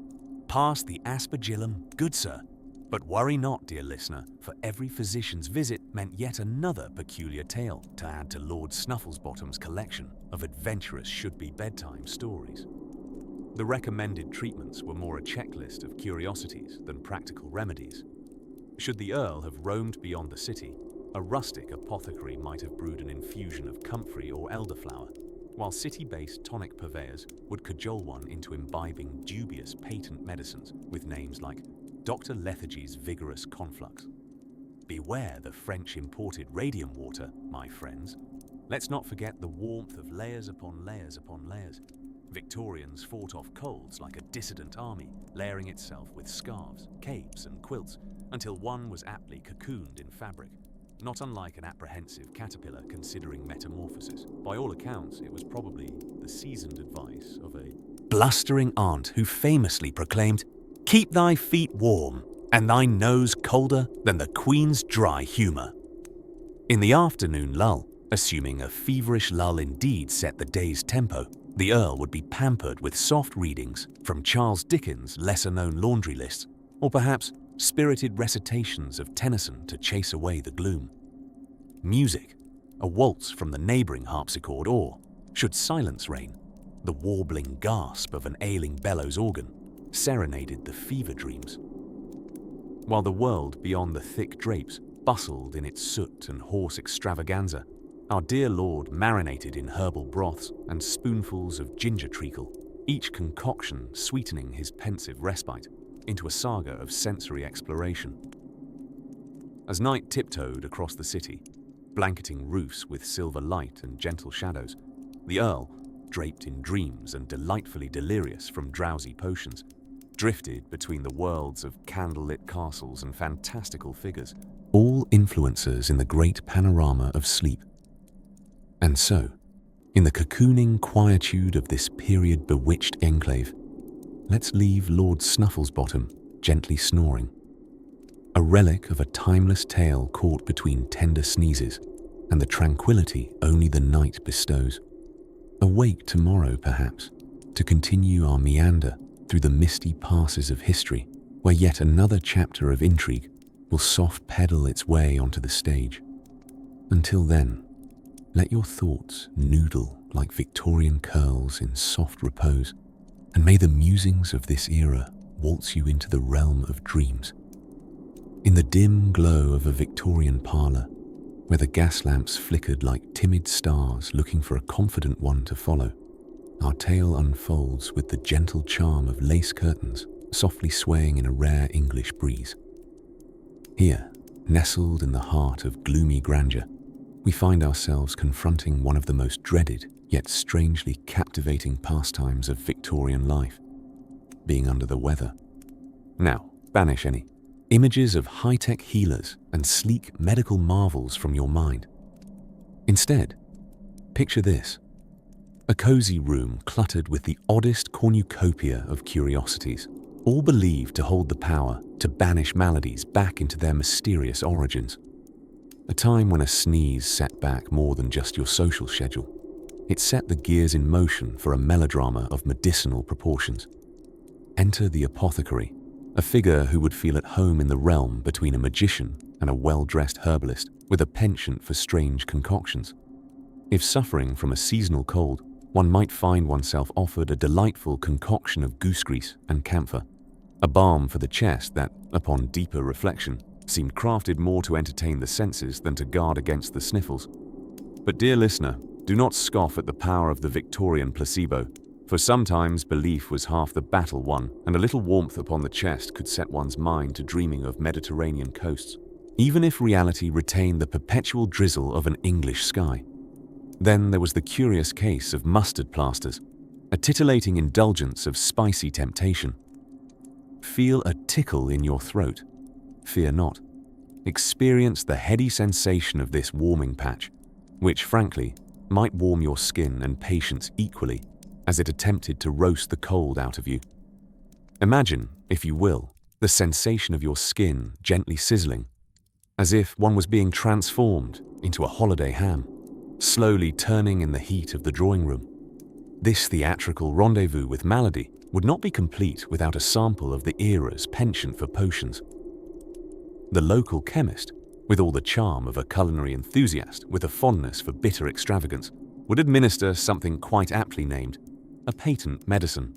Pass the aspergillum, good sir. But worry not, dear listener, for every physician's visit meant yet another peculiar tale to add to Lord Snufflesbottom's collection of adventurous should-be bedtime stories. The recommended treatments were more a checklist of curiosities than practical remedies. Should the Earl have roamed beyond the city, a rustic apothecary might have brewed an infusion of comfrey or elderflower, while city-based tonic purveyors would cajole one into imbibing dubious patent medicines with names like Dr. Lethargy's Vigorous Conflux. Beware the French imported radium water, my friends. Let's not forget the warmth of layers upon layers upon layers. Victorians fought off colds like a dissident army, layering itself with scarves, capes, and quilts, until one was aptly cocooned in fabric, not unlike an apprehensive caterpillar considering metamorphosis. By all accounts, it was probably the seasoned advice of a blustering aunt who famously proclaimed, "Keep thy feet warm, and thy nose colder than the Queen's dry humour." In the afternoon lull, assuming a feverish lull indeed set the day's tempo, the Earl would be pampered with soft readings from Charles Dickens' lesser-known laundry lists, or perhaps spirited recitations of Tennyson to chase away the gloom. Music, a waltz from the neighbouring harpsichord, or, should silence reign, the warbling gasp of an ailing bellows organ, serenaded the fever dreams. While the world beyond the thick drapes bustled in its soot and horse extravaganza, our dear Lord marinated in herbal broths and spoonfuls of ginger treacle, each concoction sweetening his pensive respite into a saga of sensory exploration. As night tiptoed across the city, blanketing roofs with silver light and gentle shadows, the Earl, draped in dreams and delightfully delirious from drowsy potions, drifted between the worlds of candlelit castles and fantastical figures, all influencers in the great panorama of sleep. And so, in the cocooning quietude of this period-bewitched enclave, let's leave Lord Snufflesbottom gently snoring, a relic of a timeless tale caught between tender sneezes and the tranquility only the night bestows. Awake tomorrow, perhaps, to continue our meander through the misty passes of history, where yet another chapter of intrigue will soft pedal its way onto the stage. Until then, let your thoughts noodle like Victorian curls in soft repose, and may the musings of this era waltz you into the realm of dreams. In the dim glow of a Victorian parlour, where the gas lamps flickered like timid stars looking for a confident one to follow, our tale unfolds with the gentle charm of lace curtains softly swaying in a rare English breeze. Here, nestled in the heart of gloomy grandeur, we find ourselves confronting one of the most dreaded yet strangely captivating pastimes of Victorian life, being under the weather. Now, banish any images of high-tech healers and sleek medical marvels from your mind. Instead, picture this: A cozy room cluttered with the oddest cornucopia of curiosities, all believed to hold the power to banish maladies back into their mysterious origins. A time when a sneeze set back more than just your social schedule. It set the gears in motion for a melodrama of medicinal proportions. Enter the apothecary, a figure who would feel at home in the realm between a magician and a well-dressed herbalist with a penchant for strange concoctions. If suffering from a seasonal cold, one might find oneself offered a delightful concoction of goose grease and camphor, a balm for the chest that, upon deeper reflection, seemed crafted more to entertain the senses than to guard against the sniffles. But dear listener, do not scoff at the power of the Victorian placebo, for sometimes belief was half the battle won, and a little warmth upon the chest could set one's mind to dreaming of Mediterranean coasts, even if reality retained the perpetual drizzle of an English sky. Then there was the curious case of mustard plasters, a titillating indulgence of spicy temptation. Feel a tickle in your throat. Fear not. Experience the heady sensation of this warming patch, which, frankly, might warm your skin and patience equally as it attempted to roast the cold out of you. Imagine, if you will, the sensation of your skin gently sizzling, as if one was being transformed into a holiday ham, slowly turning in the heat of the drawing room. This theatrical rendezvous with malady would not be complete without a sample of the era's penchant for potions. The local chemist, with all the charm of a culinary enthusiast with a fondness for bitter extravagance, would administer something quite aptly named a patent medicine.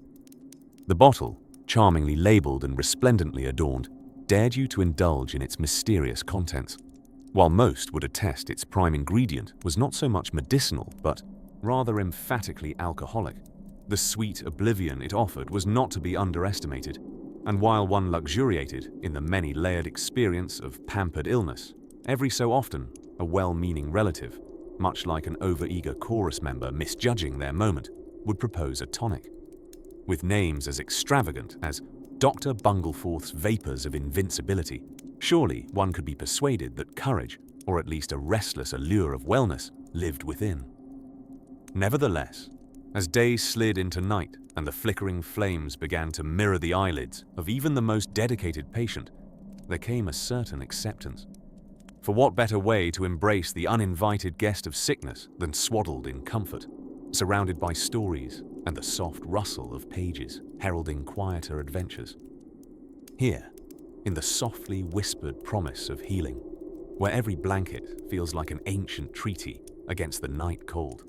The bottle, charmingly labeled and resplendently adorned, dared you to indulge in its mysterious contents, while most would attest its prime ingredient was not so much medicinal but rather emphatically alcoholic. The sweet oblivion it offered was not to be underestimated, and while one luxuriated in the many-layered experience of pampered illness, every so often a well-meaning relative, much like an overeager chorus member misjudging their moment, would propose a tonic. With names as extravagant as Dr. Bungleforth's Vapors of Invincibility, surely one could be persuaded that courage, or at least a restless allure of wellness, lived within. Nevertheless, as days slid into night and the flickering flames began to mirror the eyelids of even the most dedicated patient, there came a certain acceptance. For what better way to embrace the uninvited guest of sickness than swaddled in comfort, surrounded by stories and the soft rustle of pages heralding quieter adventures? Here, in the softly whispered promise of healing, where every blanket feels like an ancient treaty against the night cold,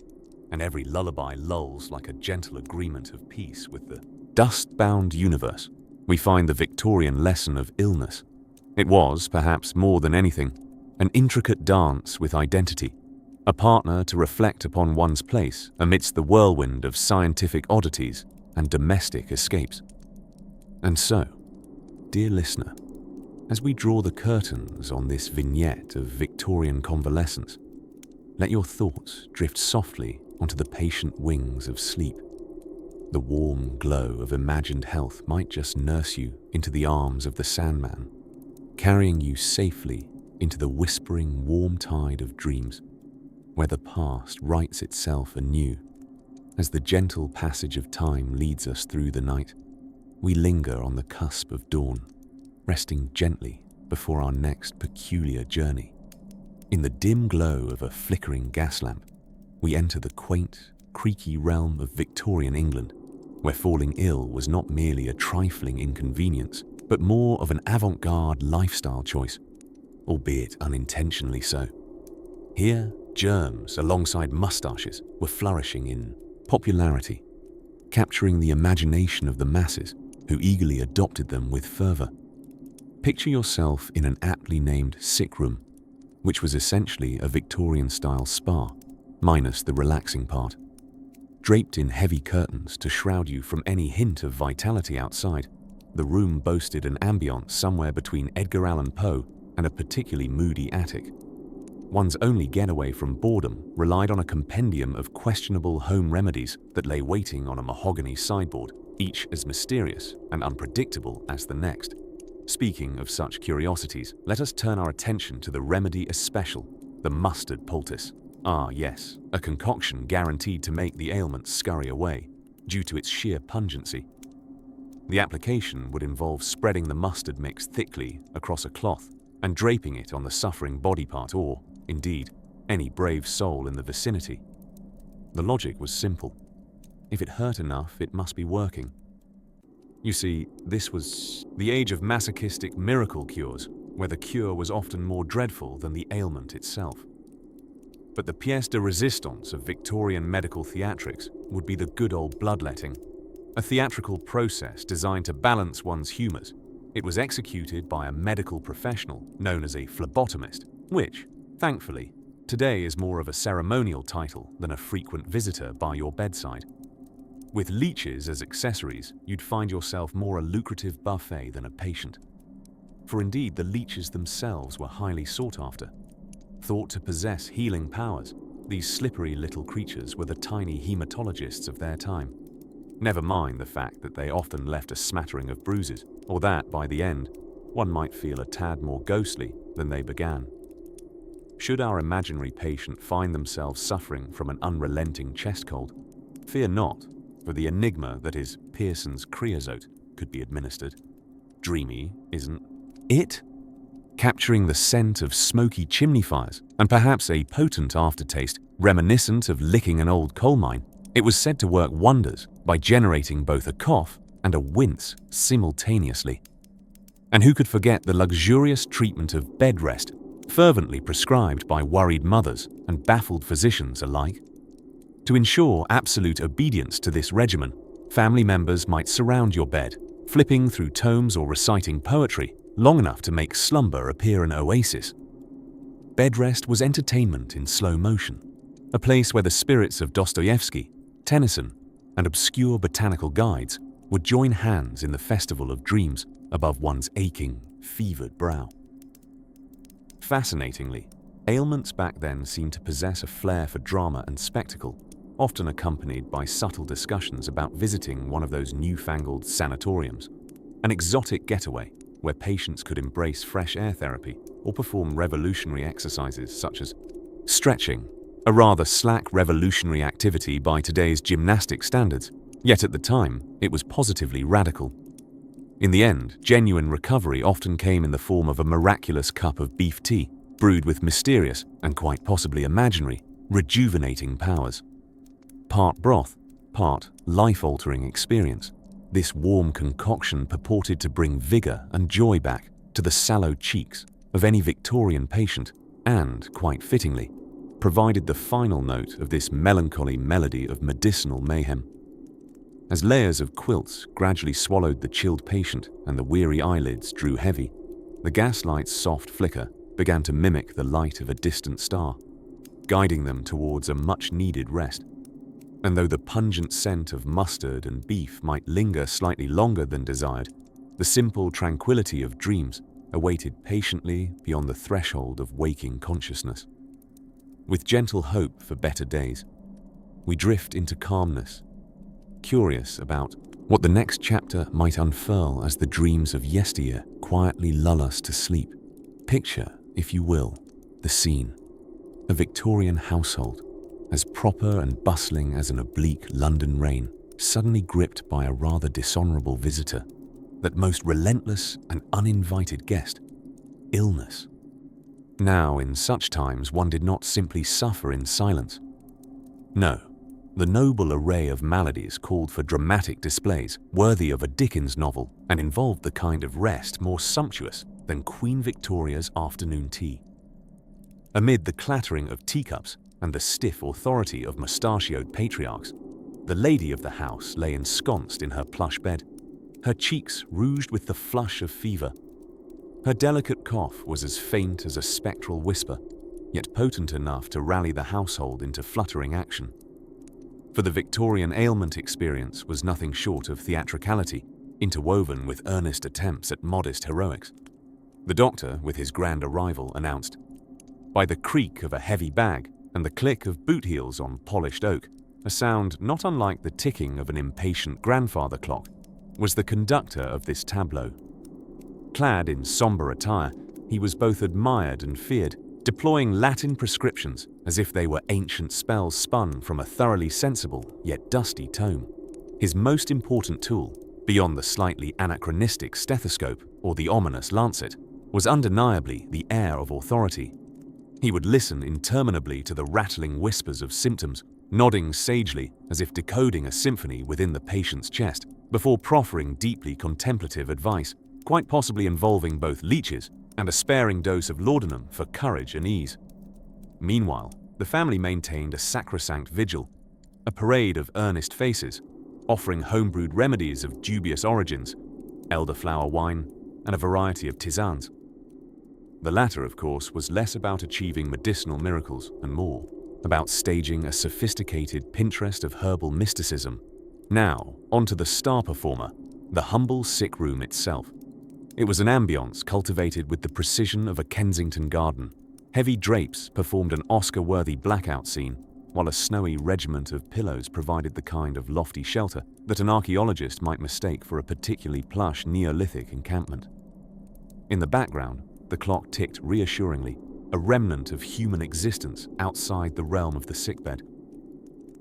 and every lullaby lulls like a gentle agreement of peace with the dust-bound universe, we find the Victorian lesson of illness. It was, perhaps more than anything, an intricate dance with identity, a partner to reflect upon one's place amidst the whirlwind of scientific oddities and domestic escapes. And so, dear listener, as we draw the curtains on this vignette of Victorian convalescence, let your thoughts drift softly onto the patient wings of sleep. The warm glow of imagined health might just nurse you into the arms of the Sandman, carrying you safely into the whispering warm tide of dreams, where the past writes itself anew. As the gentle passage of time leads us through the night, we linger on the cusp of dawn, resting gently before our next peculiar journey. In the dim glow of a flickering gas lamp, we enter the quaint, creaky realm of Victorian England, where falling ill was not merely a trifling inconvenience, but more of an avant-garde lifestyle choice, albeit unintentionally so. Here, germs alongside mustaches were flourishing in popularity, capturing the imagination of the masses who eagerly adopted them with fervor. Picture yourself in an aptly named sick room, which was essentially a Victorian-style spa, minus the relaxing part. Draped in heavy curtains to shroud you from any hint of vitality outside, the room boasted an ambience somewhere between Edgar Allan Poe and a particularly moody attic. One's only getaway from boredom relied on a compendium of questionable home remedies that lay waiting on a mahogany sideboard, each as mysterious and unpredictable as the next. Speaking of such curiosities, let us turn our attention to the remedy especial, the mustard poultice. Ah, yes, a concoction guaranteed to make the ailment scurry away, due to its sheer pungency. The application would involve spreading the mustard mix thickly across a cloth and draping it on the suffering body part or, indeed, any brave soul in the vicinity. The logic was simple. If it hurt enough, it must be working. You see, this was the age of masochistic miracle cures, where the cure was often more dreadful than the ailment itself. But the pièce de résistance of Victorian medical theatrics would be the good old bloodletting, a theatrical process designed to balance one's humours. It was executed by a medical professional known as a phlebotomist, which, thankfully, today is more of a ceremonial title than a frequent visitor by your bedside. With leeches as accessories, you'd find yourself more a lucrative buffet than a patient. For indeed, the leeches themselves were highly sought after. Thought to possess healing powers, these slippery little creatures were the tiny hematologists of their time. Never mind the fact that they often left a smattering of bruises, or that, by the end, one might feel a tad more ghostly than they began. Should our imaginary patient find themselves suffering from an unrelenting chest cold, fear not, for the enigma that is Pearson's creosote could be administered. Dreamy, isn't it? Capturing the scent of smoky chimney fires and perhaps a potent aftertaste reminiscent of licking an old coal mine, it was said to work wonders by generating both a cough and a wince simultaneously. And who could forget the luxurious treatment of bed rest, fervently prescribed by worried mothers and baffled physicians alike? To ensure absolute obedience to this regimen, family members might surround your bed, flipping through tomes or reciting poetry long enough to make slumber appear an oasis. Bed rest was entertainment in slow motion, a place where the spirits of Dostoevsky, Tennyson, and obscure botanical guides would join hands in the festival of dreams above one's aching, fevered brow. Fascinatingly, ailments back then seemed to possess a flair for drama and spectacle, often accompanied by subtle discussions about visiting one of those newfangled sanatoriums, an exotic getaway where patients could embrace fresh air therapy or perform revolutionary exercises such as stretching, a rather slack revolutionary activity by today's gymnastic standards, yet at the time it was positively radical. In the end, genuine recovery often came in the form of a miraculous cup of beef tea, brewed with mysterious, and quite possibly imaginary, rejuvenating powers. Part broth, part life-altering experience, this warm concoction purported to bring vigor and joy back to the sallow cheeks of any Victorian patient and, quite fittingly, provided the final note of this melancholy melody of medicinal mayhem. As layers of quilts gradually swallowed the chilled patient and the weary eyelids drew heavy, the gaslight's soft flicker began to mimic the light of a distant star, guiding them towards a much-needed rest. And though the pungent scent of mustard and beef might linger slightly longer than desired, the simple tranquility of dreams awaited patiently beyond the threshold of waking consciousness. With gentle hope for better days, we drift into calmness, curious about what the next chapter might unfurl as the dreams of yesteryear quietly lull us to sleep. Picture, if you will, the scene: a Victorian household, as proper and bustling as an oblique London rain, suddenly gripped by a rather dishonourable visitor, that most relentless and uninvited guest, illness. Now, in such times, one did not simply suffer in silence. No, the noble array of maladies called for dramatic displays worthy of a Dickens novel and involved the kind of rest more sumptuous than Queen Victoria's afternoon tea. Amid the clattering of teacups and the stiff authority of mustachioed patriarchs, the lady of the house lay ensconced in her plush bed, her cheeks rouged with the flush of fever. Her delicate cough was as faint as a spectral whisper, yet potent enough to rally the household into fluttering action. For the Victorian ailment experience was nothing short of theatricality, interwoven with earnest attempts at modest heroics. The doctor, with his grand arrival, announced, by the creak of a heavy bag and the click of boot heels on polished oak, a sound not unlike the ticking of an impatient grandfather clock, was the conductor of this tableau. Clad in sombre attire, he was both admired and feared, deploying Latin prescriptions as if they were ancient spells spun from a thoroughly sensible yet dusty tome. His most important tool, beyond the slightly anachronistic stethoscope or the ominous lancet, was undeniably the air of authority. He would listen interminably to the rattling whispers of symptoms, nodding sagely as if decoding a symphony within the patient's chest, before proffering deeply contemplative advice, quite possibly involving both leeches and a sparing dose of laudanum for courage and ease. Meanwhile, the family maintained a sacrosanct vigil, a parade of earnest faces, offering homebrewed remedies of dubious origins, elderflower wine, and a variety of tisanes. The latter, of course, was less about achieving medicinal miracles and more about staging a sophisticated Pinterest of herbal mysticism. Now, onto the star performer, the humble sick room itself. It was an ambience cultivated with the precision of a Kensington garden. Heavy drapes performed an Oscar-worthy blackout scene, while a snowy regiment of pillows provided the kind of lofty shelter that an archaeologist might mistake for a particularly plush Neolithic encampment. In the background, the clock ticked reassuringly, a remnant of human existence outside the realm of the sickbed.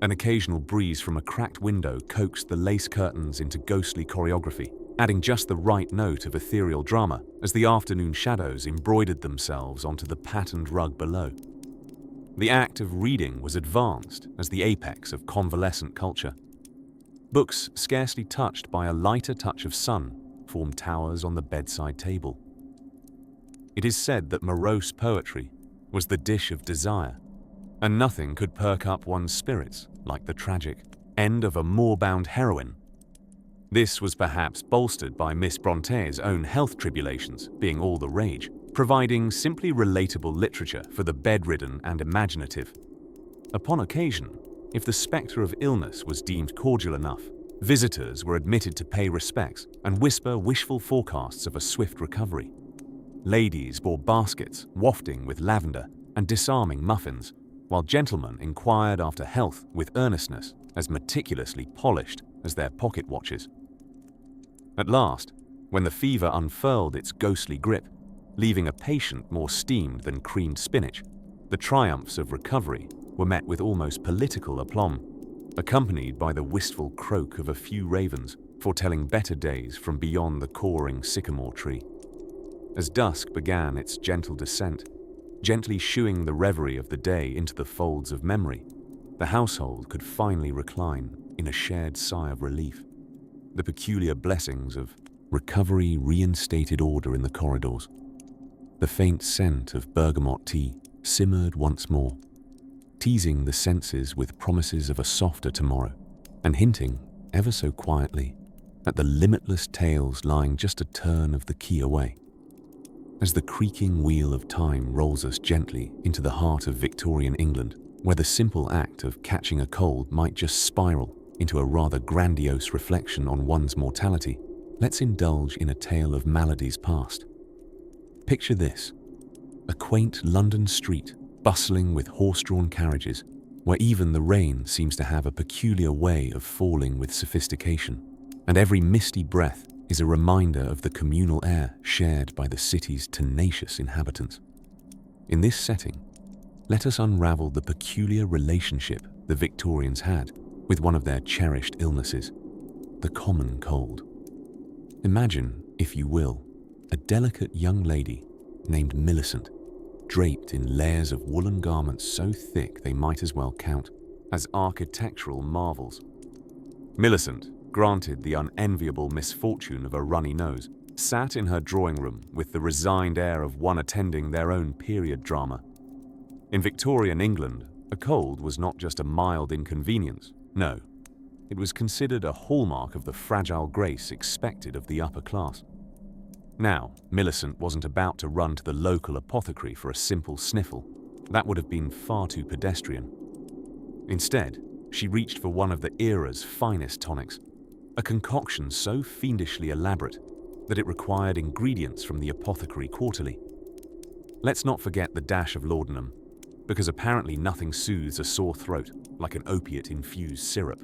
An occasional breeze from a cracked window coaxed the lace curtains into ghostly choreography, adding just the right note of ethereal drama as the afternoon shadows embroidered themselves onto the patterned rug below. The act of reading was advanced as the apex of convalescent culture. Books scarcely touched by a lighter touch of sun formed towers on the bedside table. It is said that morose poetry was the dish of desire, and nothing could perk up one's spirits like the tragic end of a moor-bound heroine. This was perhaps bolstered by Miss Bronte's own health tribulations being all the rage, providing simply relatable literature for the bedridden and imaginative. Upon occasion, if the spectre of illness was deemed cordial enough, visitors were admitted to pay respects and whisper wishful forecasts of a swift recovery. Ladies bore baskets wafting with lavender and disarming muffins, while gentlemen inquired after health with earnestness as meticulously polished as their pocket watches. At last, when the fever unfurled its ghostly grip, leaving a patient more steamed than creamed spinach, the triumphs of recovery were met with almost political aplomb, accompanied by the wistful croak of a few ravens foretelling better days from beyond the cawing sycamore tree. As dusk began its gentle descent, gently shooing the reverie of the day into the folds of memory, the household could finally recline in a shared sigh of relief. The peculiar blessings of recovery reinstated order in the corridors. The faint scent of bergamot tea simmered once more, teasing the senses with promises of a softer tomorrow, and hinting, ever so quietly, at the limitless tales lying just a turn of the key away. As the creaking wheel of time rolls us gently into the heart of Victorian England, where the simple act of catching a cold might just spiral into a rather grandiose reflection on one's mortality, let's indulge in a tale of maladies past. Picture this: a quaint London street bustling with horse-drawn carriages, where even the rain seems to have a peculiar way of falling with sophistication, and every misty breath is a reminder of the communal air shared by the city's tenacious inhabitants. In this setting, let us unravel the peculiar relationship the Victorians had with one of their cherished illnesses, the common cold. Imagine, if you will, a delicate young lady named Millicent, draped in layers of woolen garments so thick they might as well count as architectural marvels. Millicent, granted the unenviable misfortune of a runny nose, sat in her drawing room with the resigned air of one attending their own period drama. In Victorian England, a cold was not just a mild inconvenience. No, it was considered a hallmark of the fragile grace expected of the upper class. Now, Millicent wasn't about to run to the local apothecary for a simple sniffle. That would have been far too pedestrian. Instead, she reached for one of the era's finest tonics, a concoction so fiendishly elaborate that it required ingredients from the apothecary quarterly. Let's not forget the dash of laudanum, because apparently nothing soothes a sore throat like an opiate-infused syrup.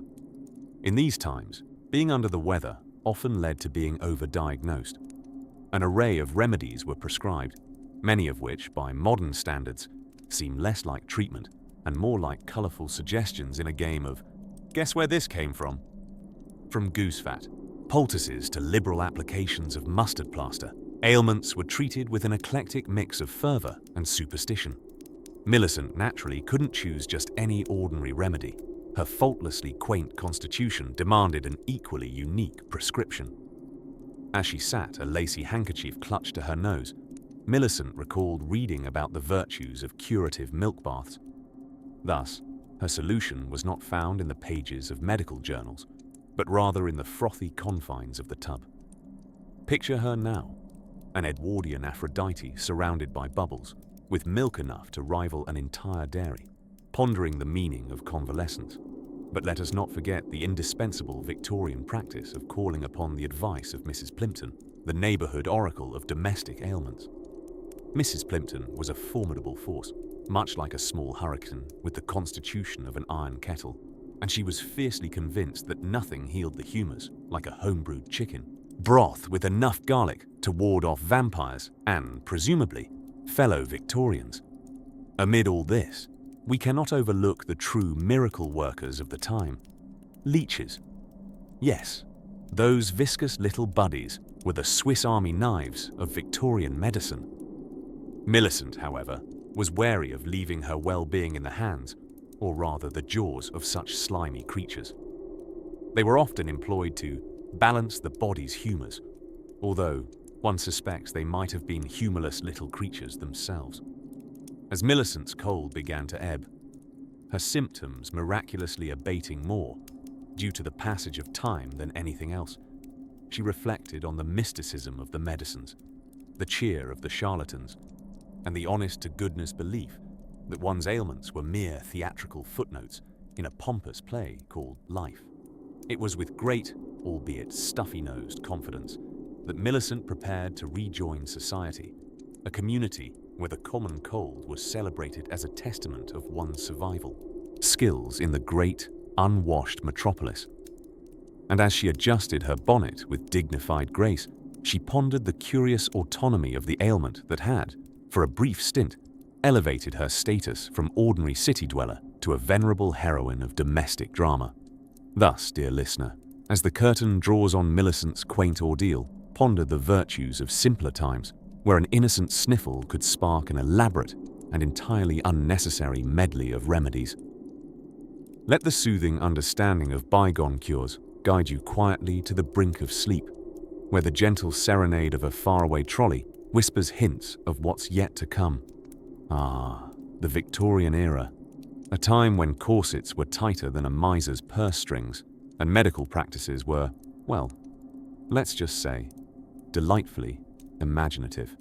In these times, being under the weather often led to being overdiagnosed. An array of remedies were prescribed, many of which, by modern standards, seem less like treatment and more like colorful suggestions in a game of guess where this came from? From goose fat, poultices to liberal applications of mustard plaster, ailments were treated with an eclectic mix of fervor and superstition. Millicent naturally couldn't choose just any ordinary remedy. Her faultlessly quaint constitution demanded an equally unique prescription. As she sat, a lacy handkerchief clutched to her nose, Millicent recalled reading about the virtues of curative milk baths. Thus, her solution was not found in the pages of medical journals, but rather in the frothy confines of the tub. Picture her now, an Edwardian Aphrodite surrounded by bubbles, with milk enough to rival an entire dairy, pondering the meaning of convalescence. But let us not forget the indispensable Victorian practice of calling upon the advice of Mrs. Plimpton, the neighborhood oracle of domestic ailments. Mrs. Plimpton was a formidable force, much like a small hurricane with the constitution of an iron kettle, and she was fiercely convinced that nothing healed the humours like a homebrewed chicken, broth with enough garlic to ward off vampires and, presumably, fellow Victorians. Amid all this, we cannot overlook the true miracle workers of the time. Leeches. Yes, those viscous little buddies were the Swiss Army knives of Victorian medicine. Millicent, however, was wary of leaving her well-being in the hands, or rather the jaws, of such slimy creatures. They were often employed to balance the body's humours, although one suspects they might have been humourless little creatures themselves. As Millicent's cold began to ebb, her symptoms miraculously abating more due to the passage of time than anything else, she reflected on the mysticism of the medicines, the cheer of the charlatans, and the honest-to-goodness belief that one's ailments were mere theatrical footnotes in a pompous play called life. It was with great, albeit stuffy-nosed, confidence that Millicent prepared to rejoin society, a community where the common cold was celebrated as a testament of one's survival skills in the great, unwashed metropolis. And as she adjusted her bonnet with dignified grace, she pondered the curious autonomy of the ailment that had, for a brief stint, elevated her status from ordinary city dweller to a venerable heroine of domestic drama. Thus, dear listener, as the curtain draws on Millicent's quaint ordeal, ponder the virtues of simpler times, where an innocent sniffle could spark an elaborate and entirely unnecessary medley of remedies. Let the soothing understanding of bygone cures guide you quietly to the brink of sleep, where the gentle serenade of a faraway trolley whispers hints of what's yet to come. Ah, the Victorian era, a time when corsets were tighter than a miser's purse strings, and medical practices were, well, let's just say, delightfully imaginative.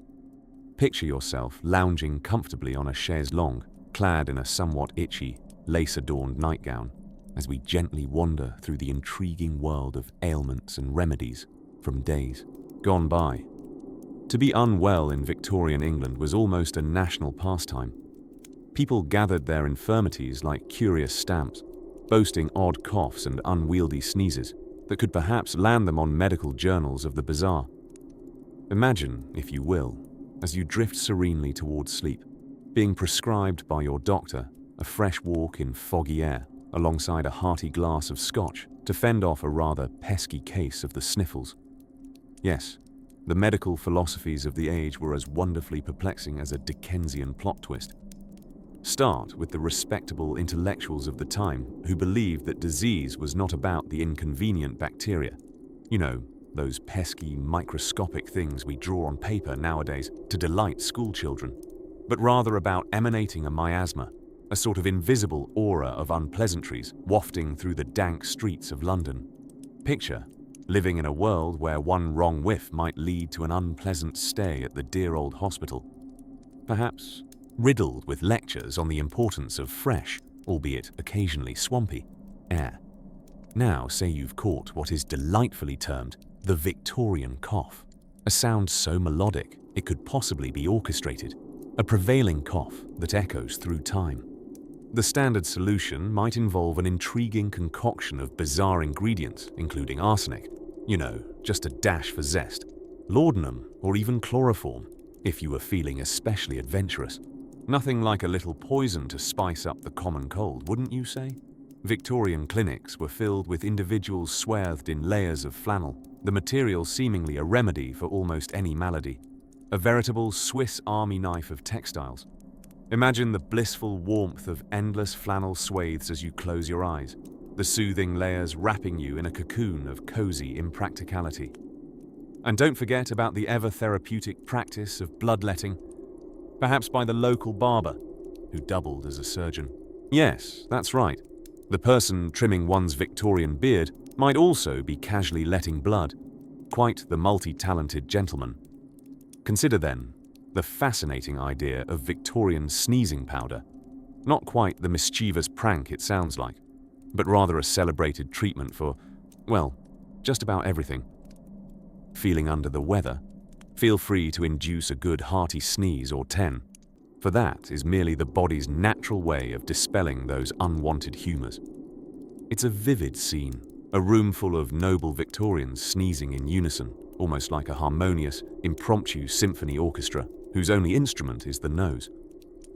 Picture yourself lounging comfortably on a chaise longue, clad in a somewhat itchy, lace-adorned nightgown, as we gently wander through the intriguing world of ailments and remedies from days gone by. To be unwell in Victorian England was almost a national pastime. People gathered their infirmities like curious stamps, boasting odd coughs and unwieldy sneezes that could perhaps land them on medical journals of the bazaar. Imagine, if you will, as you drift serenely towards sleep, being prescribed by your doctor a fresh walk in foggy air alongside a hearty glass of scotch to fend off a rather pesky case of the sniffles. Yes, the medical philosophies of the age were as wonderfully perplexing as a Dickensian plot twist. Start with the respectable intellectuals of the time who believed that disease was not about the inconvenient bacteria. You know, those pesky, microscopic things we draw on paper nowadays to delight schoolchildren, but rather about emanating a miasma, a sort of invisible aura of unpleasantries wafting through the dank streets of London. Picture living in a world where one wrong whiff might lead to an unpleasant stay at the dear old hospital, perhaps riddled with lectures on the importance of fresh, albeit occasionally swampy, air. Now say you've caught what is delightfully termed the Victorian cough, a sound so melodic it could possibly be orchestrated, a prevailing cough that echoes through time. The standard solution might involve an intriguing concoction of bizarre ingredients, including arsenic, just a dash for zest, laudanum, or even chloroform. if you were feeling especially adventurous. Nothing like a little poison to spice up the common cold, wouldn't you say? Victorian clinics were filled with individuals swathed in layers of flannel, the material seemingly a remedy for almost any malady. A veritable Swiss Army knife of textiles. Imagine the blissful warmth of endless flannel swathes as you close your eyes, the soothing layers wrapping you in a cocoon of cozy impracticality. And don't forget about the ever-therapeutic practice of bloodletting, perhaps by the local barber, who doubled as a surgeon. Yes, that's right. The person trimming one's Victorian beard might also be casually letting blood. Quite the multi-talented gentleman. Consider then the fascinating idea of Victorian sneezing powder. Not quite the mischievous prank it sounds like, but rather a celebrated treatment for, well, just about everything. Feeling under the weather? Feel free to induce a good hearty sneeze or 10, for that is merely the body's natural way of dispelling those unwanted humours. It's a vivid scene, a room full of noble Victorians sneezing in unison, almost like a harmonious, impromptu symphony orchestra, whose only instrument is the nose.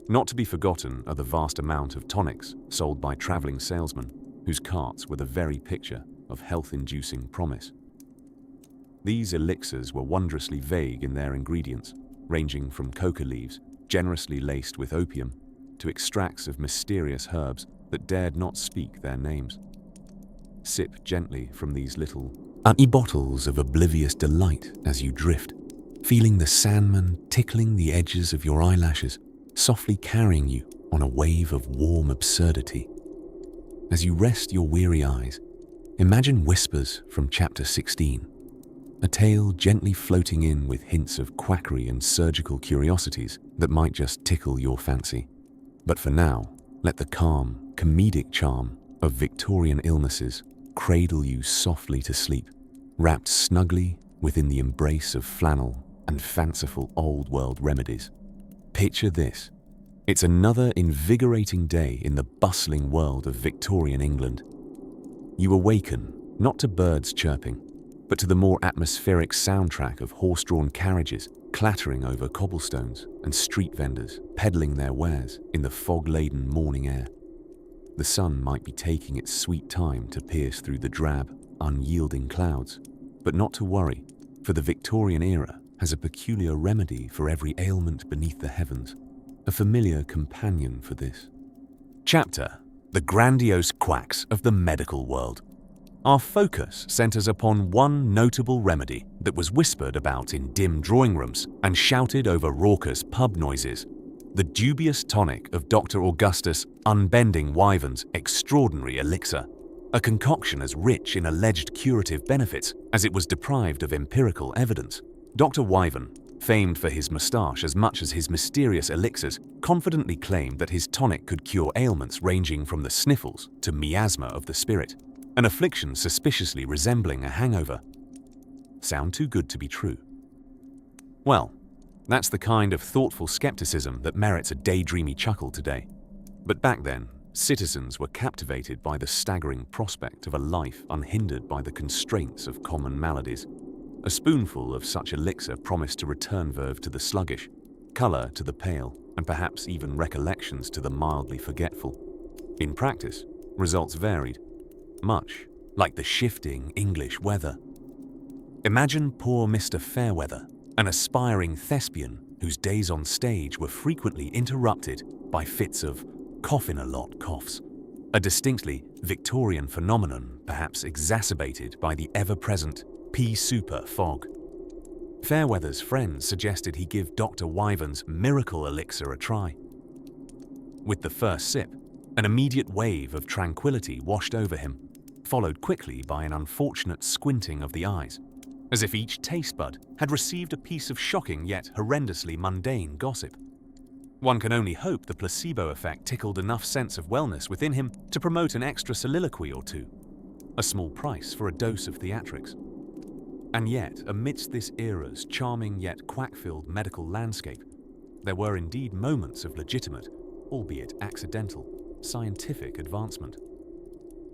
Not to be forgotten are the vast amount of tonics sold by travelling salesmen, whose carts were the very picture of health-inducing promise. These elixirs were wondrously vague in their ingredients, ranging from coca leaves, generously laced with opium, to extracts of mysterious herbs that dared not speak their names. Sip gently from these little bottles of oblivious delight as you drift, feeling the Sandman tickling the edges of your eyelashes, softly carrying you on a wave of warm absurdity. As you rest your weary eyes, imagine whispers from chapter 16, a tale gently floating in with hints of quackery and surgical curiosities that might just tickle your fancy. But for now, let the calm, comedic charm of Victorian illnesses cradle you softly to sleep, wrapped snugly within the embrace of flannel and fanciful old-world remedies. Picture this. It's another invigorating day in the bustling world of Victorian England. You awaken not to birds chirping, but to the more atmospheric soundtrack of horse-drawn carriages clattering over cobblestones and street vendors peddling their wares in the fog-laden morning air. The sun might be taking its sweet time to pierce through the drab, unyielding clouds, but not to worry, for the Victorian era has a peculiar remedy for every ailment beneath the heavens, a familiar companion for this. Chapter: The Grandiose Quacks of the Medical World. Our focus centers upon one notable remedy that was whispered about in dim drawing rooms and shouted over raucous pub noises: the dubious tonic of Dr. Augustus Unbending Wyvern's extraordinary elixir, a concoction as rich in alleged curative benefits as it was deprived of empirical evidence. Dr. Wyvern, famed for his moustache as much as his mysterious elixirs, confidently claimed that his tonic could cure ailments ranging from the sniffles to miasma of the spirit, an affliction suspiciously resembling a hangover. Sound too good to be true? Well, that's the kind of thoughtful skepticism that merits a daydreamy chuckle today. But back then, citizens were captivated by the staggering prospect of a life unhindered by the constraints of common maladies. A spoonful of such elixir promised to return verve to the sluggish, colour to the pale, and perhaps even recollections to the mildly forgetful. In practice, results varied, much like the shifting English weather. Imagine poor Mr. Fairweather, an aspiring thespian whose days on stage were frequently interrupted by fits of cough-in-a-lot coughs, a distinctly Victorian phenomenon perhaps exacerbated by the ever-present pea-super fog. Fairweather's friends suggested he give Dr. Wyvern's miracle elixir a try. With the first sip, an immediate wave of tranquility washed over him, followed quickly by an unfortunate squinting of the eyes, as if each taste bud had received a piece of shocking yet horrendously mundane gossip. One can only hope the placebo effect tickled enough sense of wellness within him to promote an extra soliloquy or two, a small price for a dose of theatrics. And yet, amidst this era's charming yet quack-filled medical landscape, there were indeed moments of legitimate, albeit accidental, scientific advancement.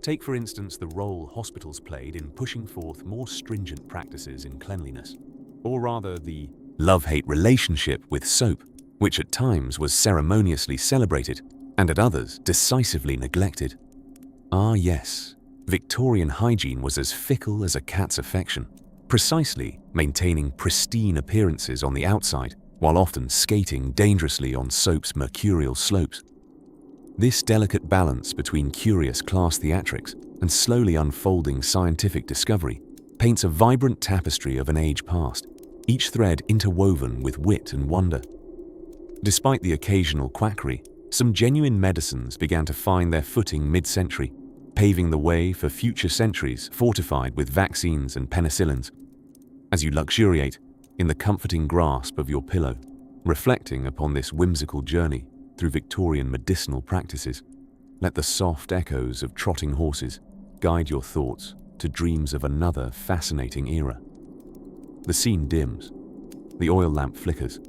Take, for instance, the role hospitals played in pushing forth more stringent practices in cleanliness, or rather the love-hate relationship with soap, which at times was ceremoniously celebrated and at others decisively neglected. Ah yes, Victorian hygiene was as fickle as a cat's affection, precisely maintaining pristine appearances on the outside while often skating dangerously on soap's mercurial slopes. This delicate balance between curious class theatrics and slowly unfolding scientific discovery paints a vibrant tapestry of an age past, each thread interwoven with wit and wonder. Despite the occasional quackery, some genuine medicines began to find their footing mid-century, paving the way for future centuries fortified with vaccines and penicillins. As you luxuriate in the comforting grasp of your pillow, reflecting upon this whimsical journey through Victorian medicinal practices, let the soft echoes of trotting horses guide your thoughts to dreams of another fascinating era. The scene dims, the oil lamp flickers,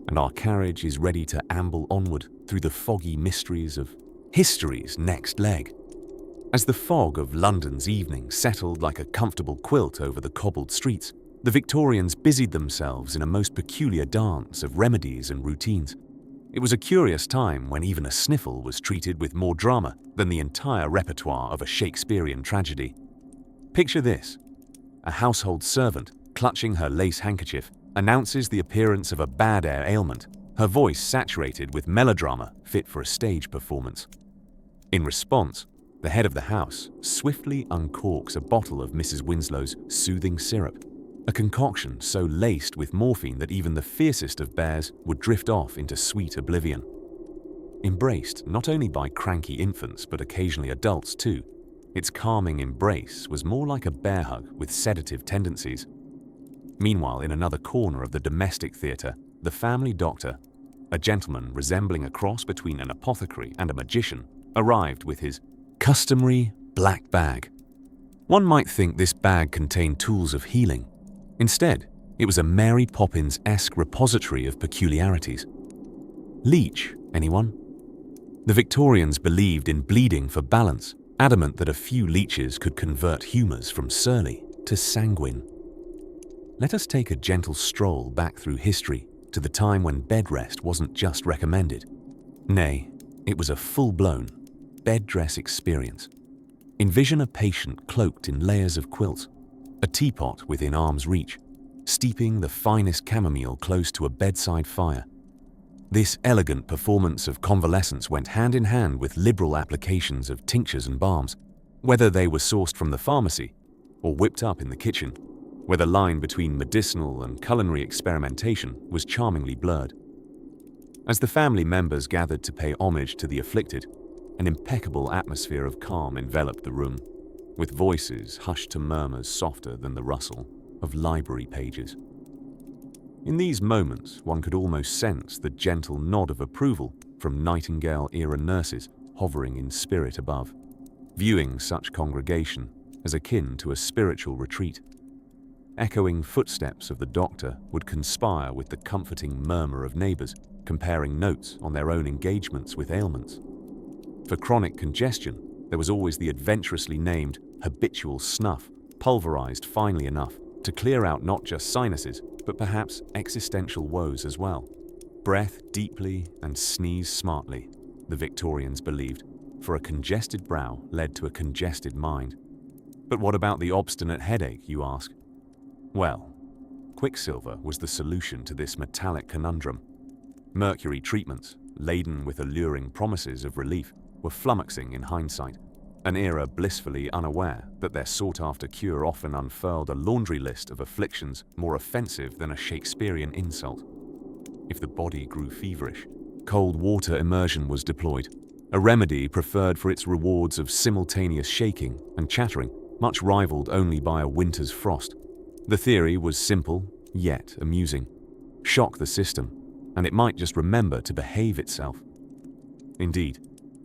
and our carriage is ready to amble onward through the foggy mysteries of history's next leg. As the fog of London's evening settled like a comfortable quilt over the cobbled streets, the Victorians busied themselves in a most peculiar dance of remedies and routines. It was a curious time when even a sniffle was treated with more drama than the entire repertoire of a Shakespearean tragedy. Picture this: a household servant, clutching her lace handkerchief, announces the appearance of a bad air ailment, her voice saturated with melodrama fit for a stage performance. In response, the head of the house swiftly uncorks a bottle of Mrs. Winslow's soothing syrup, a concoction so laced with morphine that even the fiercest of bears would drift off into sweet oblivion. Embraced not only by cranky infants but occasionally adults too, its calming embrace was more like a bear hug with sedative tendencies. Meanwhile, in another corner of the domestic theatre, the family doctor, a gentleman resembling a cross between an apothecary and a magician, arrived with his customary black bag. One might think this bag contained tools of healing. Instead, it was a Mary Poppins-esque repository of peculiarities. Leech, anyone? The Victorians believed in bleeding for balance, adamant that a few leeches could convert humours from surly to sanguine. Let us take a gentle stroll back through history to the time when bed rest wasn't just recommended. Nay, it was a full-blown bed dress experience. Envision a patient cloaked in layers of quilts, a teapot within arm's reach, steeping the finest chamomile close to a bedside fire. This elegant performance of convalescence went hand in hand with liberal applications of tinctures and balms, whether they were sourced from the pharmacy or whipped up in the kitchen, where the line between medicinal and culinary experimentation was charmingly blurred. As the family members gathered to pay homage to the afflicted, an impeccable atmosphere of calm enveloped the room, with voices hushed to murmurs softer than the rustle of library pages. In these moments, one could almost sense the gentle nod of approval from Nightingale-era nurses hovering in spirit above, viewing such congregation as akin to a spiritual retreat. Echoing footsteps of the doctor would conspire with the comforting murmur of neighbours, comparing notes on their own engagements with ailments. For chronic congestion, there was always the adventurously named habitual snuff, pulverized finely enough to clear out not just sinuses, but perhaps existential woes as well. Breath deeply and sneeze smartly, the Victorians believed, for a congested brow led to a congested mind. But what about the obstinate headache, you ask? Well, quicksilver was the solution to this metallic conundrum. Mercury treatments, laden with alluring promises of relief, were flummoxing in hindsight, an era blissfully unaware that their sought-after cure often unfurled a laundry list of afflictions more offensive than a Shakespearean insult. If the body grew feverish, cold water immersion was deployed, a remedy preferred for its rewards of simultaneous shaking and chattering, much rivaled only by a winter's frost. The theory was simple, yet amusing. Shock the system, and it might just remember to behave itself. Indeed,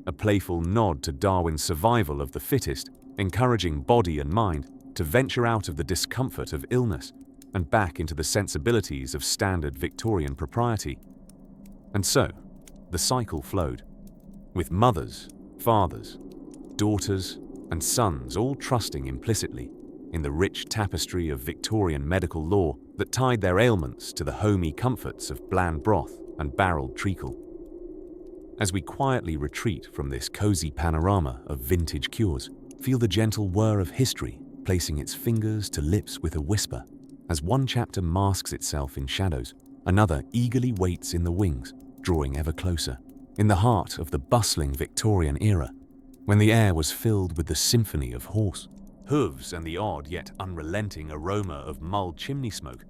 a playful nod to Darwin's survival of the fittest, encouraging body and mind to venture out of the discomfort of illness and back into the sensibilities of standard Victorian propriety. And so, the cycle flowed, with mothers, fathers, daughters, and sons all trusting implicitly in the rich tapestry of Victorian medical lore that tied their ailments to the homey comforts of bland broth and barreled treacle. As we quietly retreat from this cozy panorama of vintage cures, feel the gentle whir of history placing its fingers to lips with a whisper. As one chapter masks itself in shadows, another eagerly waits in the wings, drawing ever closer. In the heart of the bustling Victorian era, when the air was filled with the symphony of horse hooves and the odd yet unrelenting aroma of mulled chimney smoke,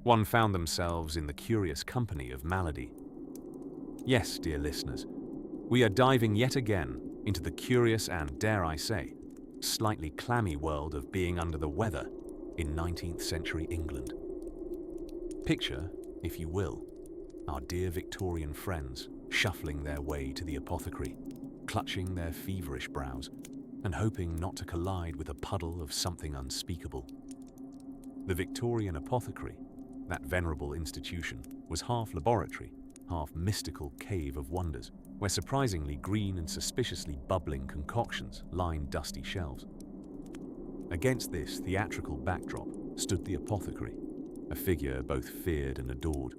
one found themselves in the curious company of malady. Yes, dear listeners, we are diving yet again into the curious and, dare I say, slightly clammy world of being under the weather in 19th century England. Picture, if you will, our dear Victorian friends shuffling their way to the apothecary, clutching their feverish brows and hoping not to collide with a puddle of something unspeakable. The Victorian apothecary, that venerable institution, was half laboratory, half mystical cave of wonders, where surprisingly green and suspiciously bubbling concoctions lined dusty shelves. Against this theatrical backdrop stood the apothecary, a figure both feared and adored.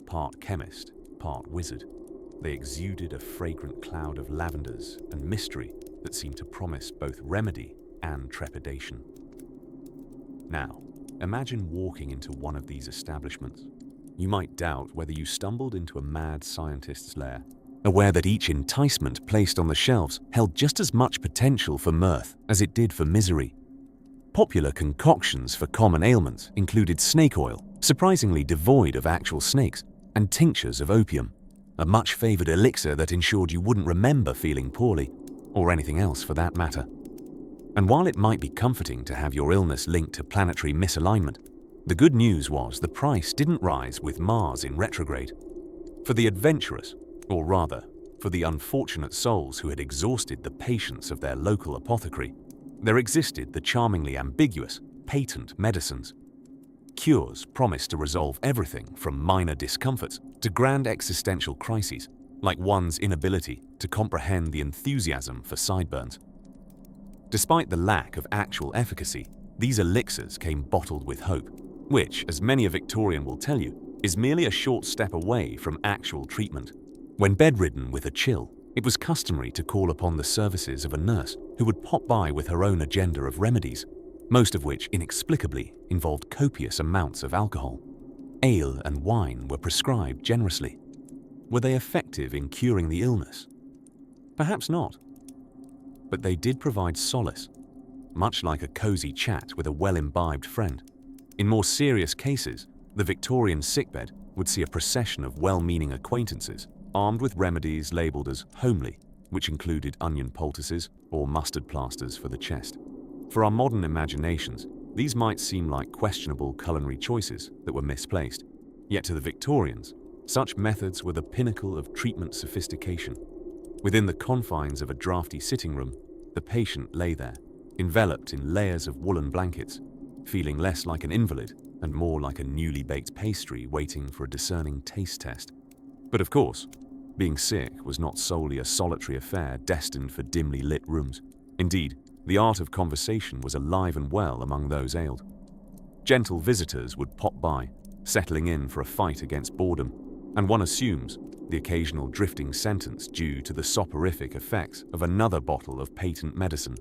Part chemist, part wizard, they exuded a fragrant cloud of lavenders and mystery that seemed to promise both remedy and trepidation. Now, imagine walking into one of these establishments. You might doubt whether you stumbled into a mad scientist's lair, aware that each enticement placed on the shelves held just as much potential for mirth as it did for misery. Popular concoctions for common ailments included snake oil, surprisingly devoid of actual snakes, and tinctures of opium, a much-favored elixir that ensured you wouldn't remember feeling poorly, or anything else for that matter. And while it might be comforting to have your illness linked to planetary misalignment, the good news was the price didn't rise with Mars in retrograde. For the adventurous, or rather, for the unfortunate souls who had exhausted the patience of their local apothecary, there existed the charmingly ambiguous patent medicines. Cures promised to resolve everything from minor discomforts to grand existential crises, like one's inability to comprehend the enthusiasm for sideburns. Despite the lack of actual efficacy, these elixirs came bottled with hope, which, as many a Victorian will tell you, is merely a short step away from actual treatment. When bedridden with a chill, it was customary to call upon the services of a nurse who would pop by with her own agenda of remedies, most of which inexplicably involved copious amounts of alcohol. Ale and wine were prescribed generously. Were they effective in curing the illness? Perhaps not. But they did provide solace, much like a cozy chat with a well-imbibed friend. In more serious cases, the Victorian sickbed would see a procession of well-meaning acquaintances armed with remedies labelled as homely, which included onion poultices or mustard plasters for the chest. For our modern imaginations, these might seem like questionable culinary choices that were misplaced. Yet to the Victorians, such methods were the pinnacle of treatment sophistication. Within the confines of a drafty sitting room, the patient lay there, enveloped in layers of woolen blankets, feeling less like an invalid and more like a newly baked pastry waiting for a discerning taste test. But of course, being sick was not solely a solitary affair destined for dimly lit rooms. Indeed, the art of conversation was alive and well among those ailed. Gentle visitors would pop by, settling in for a fight against boredom, and one assumes the occasional drifting sentence due to the soporific effects of another bottle of patent medicine.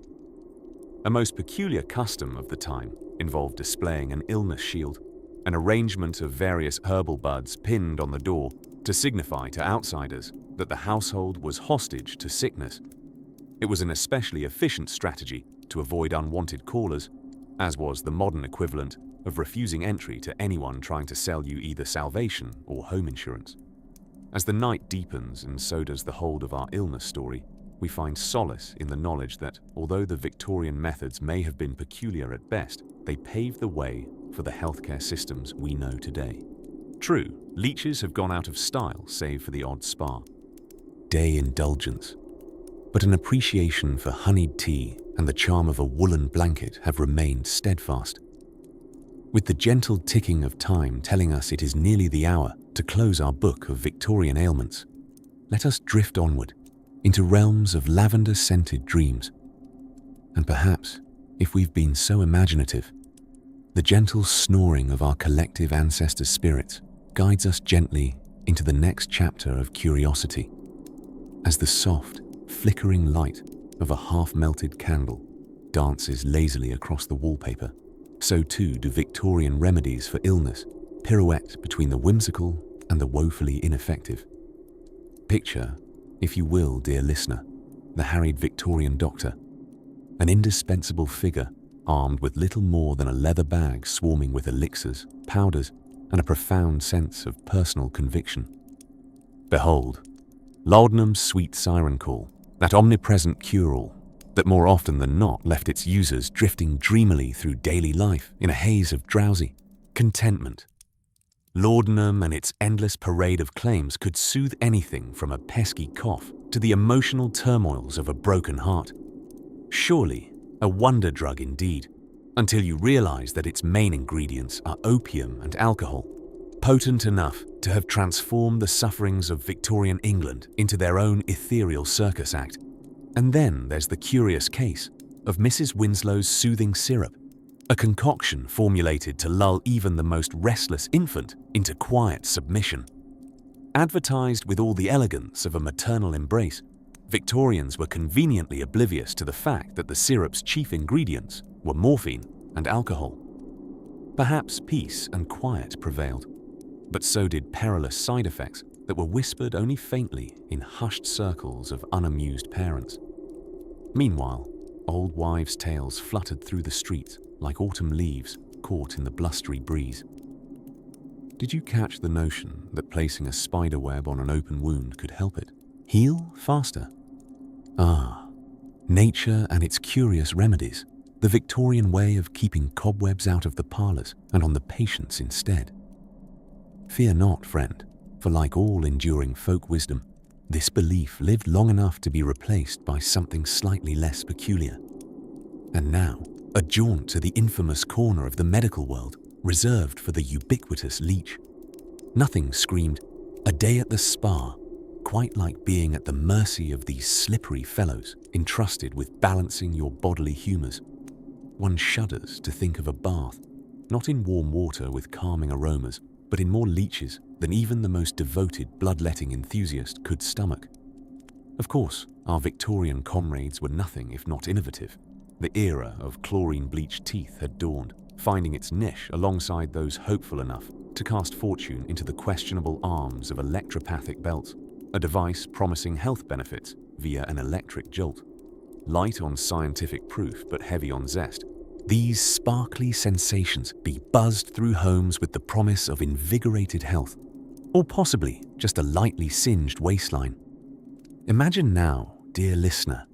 A most peculiar custom of the time involved displaying an illness shield, an arrangement of various herbal buds pinned on the door to signify to outsiders that the household was hostage to sickness. It was an especially efficient strategy to avoid unwanted callers, as was the modern equivalent of refusing entry to anyone trying to sell you either salvation or home insurance. As the night deepens and so does the hold of our illness story, we find solace in the knowledge that, although the Victorian methods may have been peculiar at best, they paved the way for the healthcare systems we know today. True, leeches have gone out of style save for the odd spa. Day indulgence. But an appreciation for honeyed tea and the charm of a woolen blanket have remained steadfast. With the gentle ticking of time telling us it is nearly the hour to close our book of Victorian ailments, let us drift onward into realms of lavender-scented dreams. And perhaps, if we've been so imaginative, the gentle snoring of our collective ancestors' spirits guides us gently into the next chapter of curiosity. As the soft, flickering light of a half-melted candle dances lazily across the wallpaper, so too do Victorian remedies for illness pirouette between the whimsical and the woefully ineffective. Picture, if you will, dear listener, the harried Victorian doctor, an indispensable figure armed with little more than a leather bag swarming with elixirs, powders, and a profound sense of personal conviction. Behold, laudanum's sweet siren call, that omnipresent cure-all that more often than not left its users drifting dreamily through daily life in a haze of drowsy contentment. Laudanum and its endless parade of claims could soothe anything from a pesky cough to the emotional turmoils of a broken heart. Surely, a wonder drug indeed, until you realize that its main ingredients are opium and alcohol, potent enough to have transformed the sufferings of Victorian England into their own ethereal circus act. And then there's the curious case of Mrs. Winslow's soothing syrup, a concoction formulated to lull even the most restless infant into quiet submission. Advertised with all the elegance of a maternal embrace, Victorians were conveniently oblivious to the fact that the syrup's chief ingredients were morphine and alcohol. Perhaps peace and quiet prevailed, but so did perilous side effects that were whispered only faintly in hushed circles of unamused parents. Meanwhile, old wives' tales fluttered through the streets like autumn leaves caught in the blustery breeze. Did you catch the notion that placing a spider web on an open wound could help it heal faster? Ah, nature and its curious remedies, the Victorian way of keeping cobwebs out of the parlours and on the patients instead. Fear not, friend, for like all enduring folk wisdom, this belief lived long enough to be replaced by something slightly less peculiar. And now, a jaunt to the infamous corner of the medical world reserved for the ubiquitous leech. Nothing screamed, a day at the spa, quite like being at the mercy of these slippery fellows entrusted with balancing your bodily humours. One shudders to think of a bath, not in warm water with calming aromas, but in more leeches than even the most devoted bloodletting enthusiast could stomach. Of course, our Victorian comrades were nothing if not innovative. The era of chlorine-bleached teeth had dawned, finding its niche alongside those hopeful enough to cast fortune into the questionable arms of electropathic belts, a device promising health benefits via an electric jolt. Light on scientific proof but heavy on zest, these sparkly sensations be buzzed through homes with the promise of invigorated health, or possibly just a lightly singed waistline. Imagine now, dear listener,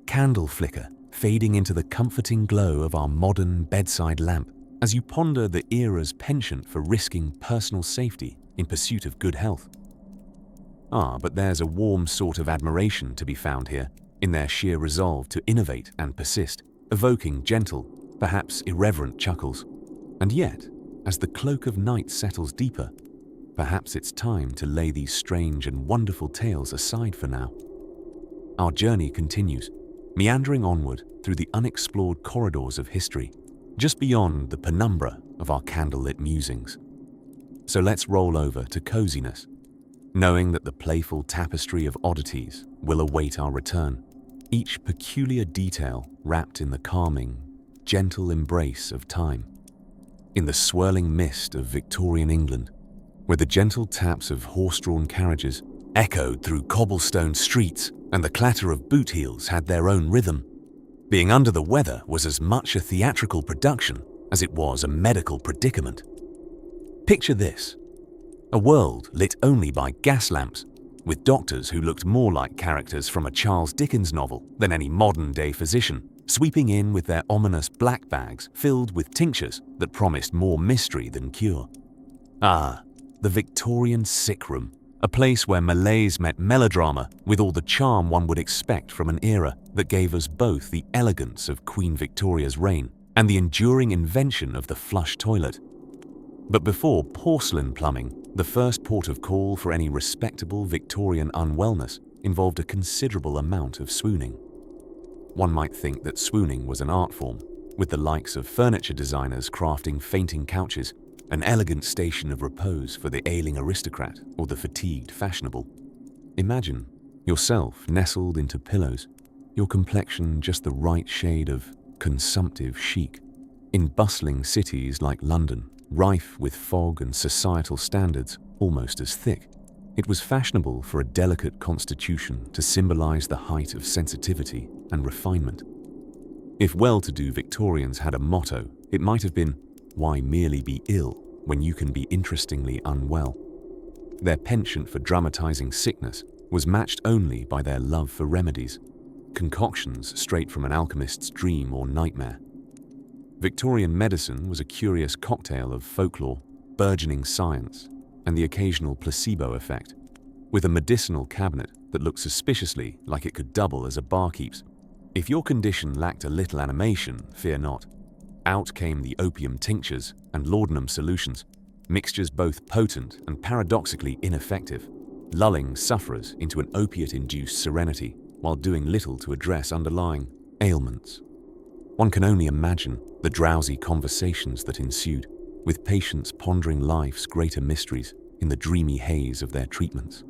candle flicker fading into the comforting glow of our modern bedside lamp as you ponder the era's penchant for risking personal safety in pursuit of good health. Ah, but there's a warm sort of admiration to be found here in their sheer resolve to innovate and persist, evoking gentle, perhaps irreverent chuckles. And yet, as the cloak of night settles deeper, perhaps it's time to lay these strange and wonderful tales aside for now. Our journey continues, meandering onward through the unexplored corridors of history, just beyond the penumbra of our candlelit musings. So let's roll over to coziness, knowing that the playful tapestry of oddities will await our return, each peculiar detail wrapped in the calming, gentle embrace of time. In the swirling mist of Victorian England, where the gentle taps of horse-drawn carriages echoed through cobblestone streets and the clatter of boot heels had their own rhythm, being under the weather was as much a theatrical production as it was a medical predicament. Picture this: a world lit only by gas lamps, with doctors who looked more like characters from a Charles Dickens novel than any modern-day physician, sweeping in with their ominous black bags filled with tinctures that promised more mystery than cure. Ah, the Victorian sick room, a place where malaise met melodrama with all the charm one would expect from an era that gave us both the elegance of Queen Victoria's reign and the enduring invention of the flush toilet. But before porcelain plumbing, the first port of call for any respectable Victorian unwellness involved a considerable amount of swooning. One might think that swooning was an art form, with the likes of furniture designers crafting fainting couches, an elegant station of repose for the ailing aristocrat or the fatigued fashionable. Imagine yourself nestled into pillows, your complexion just the right shade of consumptive chic. In bustling cities like London, rife with fog and societal standards almost as thick, it was fashionable for a delicate constitution to symbolize the height of sensitivity and refinement. If well-to-do Victorians had a motto, it might have been, "Why merely be ill when you can be interestingly unwell?" Their penchant for dramatizing sickness was matched only by their love for remedies, concoctions straight from an alchemist's dream or nightmare. Victorian medicine was a curious cocktail of folklore, burgeoning science, and the occasional placebo effect, with a medicinal cabinet that looked suspiciously like it could double as a barkeep's. If your condition lacked a little animation, fear not. Out came the opium tinctures and laudanum solutions, mixtures both potent and paradoxically ineffective, lulling sufferers into an opiate-induced serenity while doing little to address underlying ailments. One can only imagine the drowsy conversations that ensued, with patients pondering life's greater mysteries in the dreamy haze of their treatments.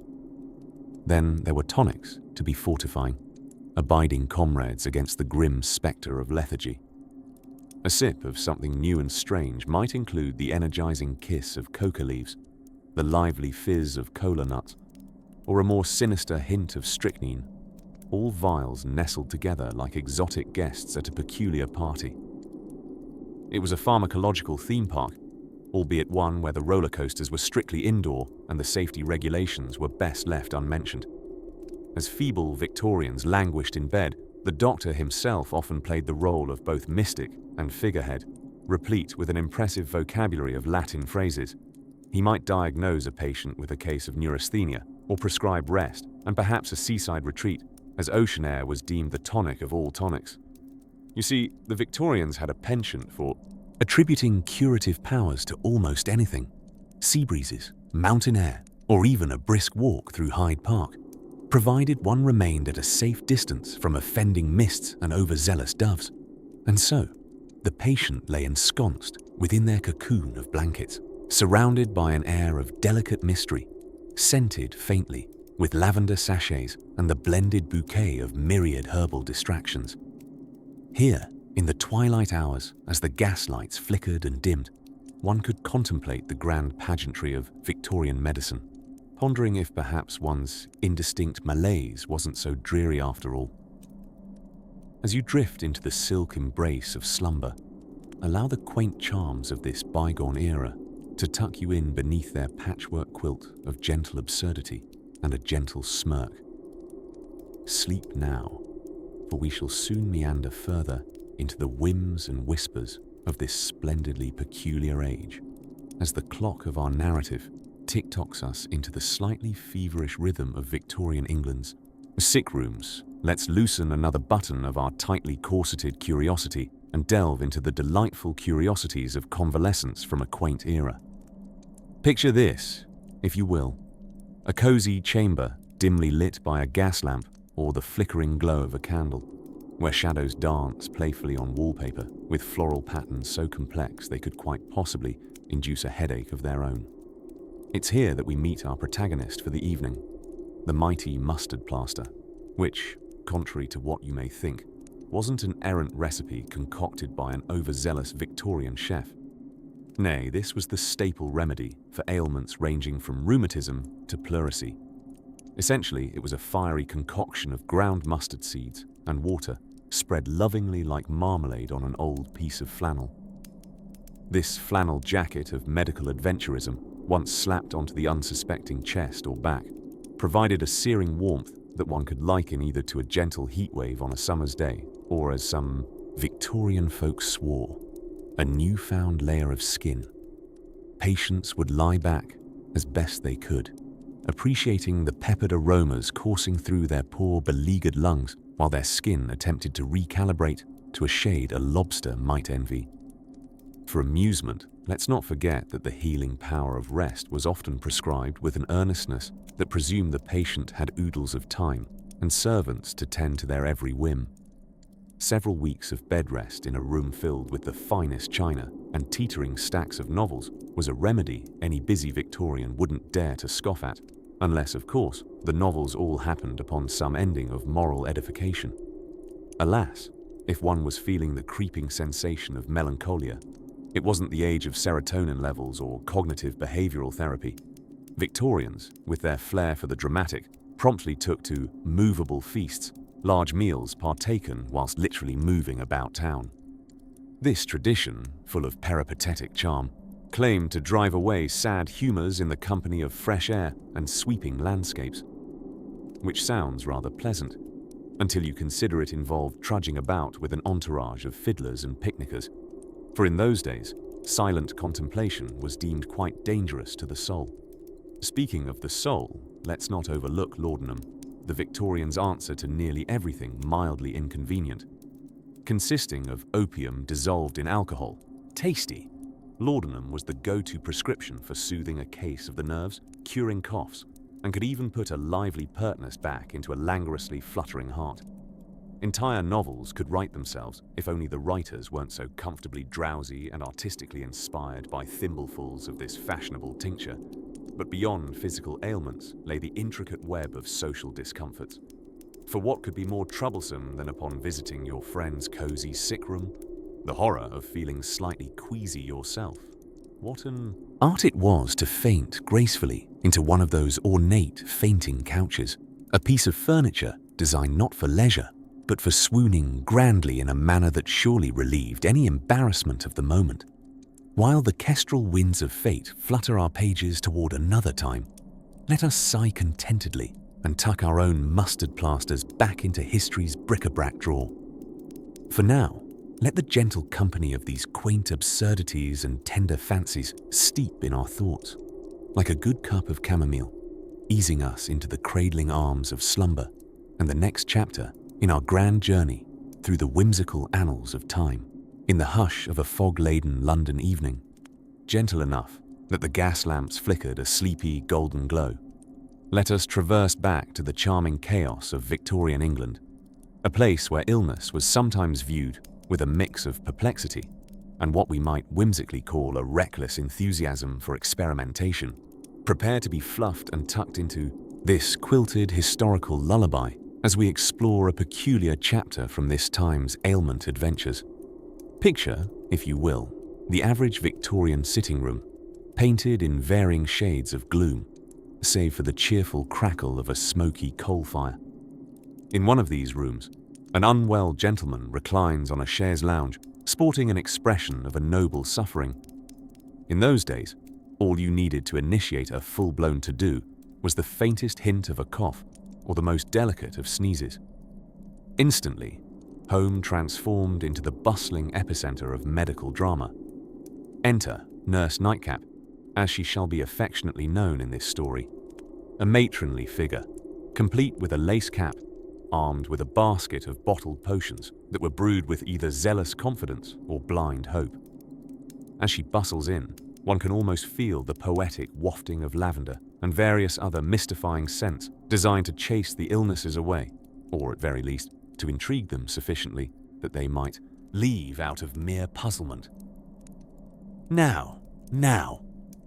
Then there were tonics to be fortifying, abiding comrades against the grim spectre of lethargy. A sip of something new and strange might include the energizing kiss of coca leaves, the lively fizz of cola nuts, or a more sinister hint of strychnine, all vials nestled together like exotic guests at a peculiar party. It was a pharmacological theme park, albeit one where the roller coasters were strictly indoor and the safety regulations were best left unmentioned. As feeble Victorians languished in bed, the doctor himself often played the role of both mystic and figurehead, replete with an impressive vocabulary of Latin phrases. He might diagnose a patient with a case of neurasthenia, or prescribe rest, and perhaps a seaside retreat, as ocean air was deemed the tonic of all tonics. You see, the Victorians had a penchant for attributing curative powers to almost anything: sea breezes, mountain air, or even a brisk walk through Hyde Park, provided one remained at a safe distance from offending mists and overzealous doves. And so, the patient lay ensconced within their cocoon of blankets, surrounded by an air of delicate mystery, scented faintly with lavender sachets and the blended bouquet of myriad herbal distractions. Here, in the twilight hours, as the gaslights flickered and dimmed, one could contemplate the grand pageantry of Victorian medicine, pondering if perhaps one's indistinct malaise wasn't so dreary after all. As you drift into the silk embrace of slumber, allow the quaint charms of this bygone era to tuck you in beneath their patchwork quilt of gentle absurdity and a gentle smirk. Sleep now, for we shall soon meander further into the whims and whispers of this splendidly peculiar age, as the clock of our narrative tick-tocks us into the slightly feverish rhythm of Victorian England's sick rooms. Let's loosen another button of our tightly corseted curiosity and delve into the delightful curiosities of convalescence from a quaint era. Picture this, if you will, a cozy chamber dimly lit by a gas lamp or the flickering glow of a candle, where shadows dance playfully on wallpaper with floral patterns so complex they could quite possibly induce a headache of their own. It's here that we meet our protagonist for the evening, the mighty mustard plaster, which, contrary to what you may think, wasn't an errant recipe concocted by an overzealous Victorian chef. Nay, this was the staple remedy for ailments ranging from rheumatism to pleurisy. Essentially, it was a fiery concoction of ground mustard seeds and water spread lovingly like marmalade on an old piece of flannel. This flannel jacket of medical adventurism, once slapped onto the unsuspecting chest or back, provided a searing warmth that one could liken either to a gentle heatwave on a summer's day, or, as some Victorian folk swore, a newfound layer of skin. Patients would lie back as best they could, appreciating the peppered aromas coursing through their poor beleaguered lungs while their skin attempted to recalibrate to a shade a lobster might envy. For amusement, let's not forget that the healing power of rest was often prescribed with an earnestness that presumed the patient had oodles of time and servants to tend to their every whim. Several weeks of bed rest in a room filled with the finest china and teetering stacks of novels was a remedy any busy Victorian wouldn't dare to scoff at, unless, of course, the novels all happened upon some ending of moral edification. Alas, if one was feeling the creeping sensation of melancholia, it wasn't the age of serotonin levels or cognitive behavioral therapy. Victorians, with their flair for the dramatic, promptly took to movable feasts, large meals partaken whilst literally moving about town. This tradition, full of peripatetic charm, claimed to drive away sad humours in the company of fresh air and sweeping landscapes. Which sounds rather pleasant, until you consider it involved trudging about with an entourage of fiddlers and picnickers. For in those days, silent contemplation was deemed quite dangerous to the soul. Speaking of the soul, let's not overlook laudanum, the Victorians' answer to nearly everything mildly inconvenient. Consisting of opium dissolved in alcohol, tasty, laudanum was the go-to prescription for soothing a case of the nerves, curing coughs, and could even put a lively pertness back into a languorously fluttering heart. Entire novels could write themselves if only the writers weren't so comfortably drowsy and artistically inspired by thimblefuls of this fashionable tincture. But beyond physical ailments lay the intricate web of social discomforts. For what could be more troublesome than upon visiting your friend's cozy sick room? The horror of feeling slightly queasy yourself. What an art it was to faint gracefully into one of those ornate fainting couches, a piece of furniture designed not for leisure, but for swooning grandly in a manner that surely relieved any embarrassment of the moment. While the kestrel winds of fate flutter our pages toward another time, let us sigh contentedly and tuck our own mustard plasters back into history's bric-a-brac drawer. For now, let the gentle company of these quaint absurdities and tender fancies steep in our thoughts, like a good cup of chamomile, easing us into the cradling arms of slumber and the next chapter in our grand journey through the whimsical annals of time, in the hush of a fog-laden London evening, gentle enough that the gas lamps flickered a sleepy golden glow. Let us traverse back to the charming chaos of Victorian England, a place where illness was sometimes viewed with a mix of perplexity and what we might whimsically call a reckless enthusiasm for experimentation. Prepare to be fluffed and tucked into this quilted historical lullaby as we explore a peculiar chapter from this time's ailment adventures. Picture, if you will, the average Victorian sitting room, painted in varying shades of gloom, save for the cheerful crackle of a smoky coal fire. In one of these rooms, an unwell gentleman reclines on a chaise lounge, sporting an expression of a noble suffering. In those days, all you needed to initiate a full-blown to-do was the faintest hint of a cough or the most delicate of sneezes. Instantly, home transformed into the bustling epicenter of medical drama. Enter Nurse Nightcap, as she shall be affectionately known in this story, a matronly figure, complete with a lace cap, armed with a basket of bottled potions that were brewed with either zealous confidence or blind hope. As she bustles in, one can almost feel the poetic wafting of lavender and various other mystifying scents designed to chase the illnesses away, or at very least, to intrigue them sufficiently that they might leave out of mere puzzlement. Now,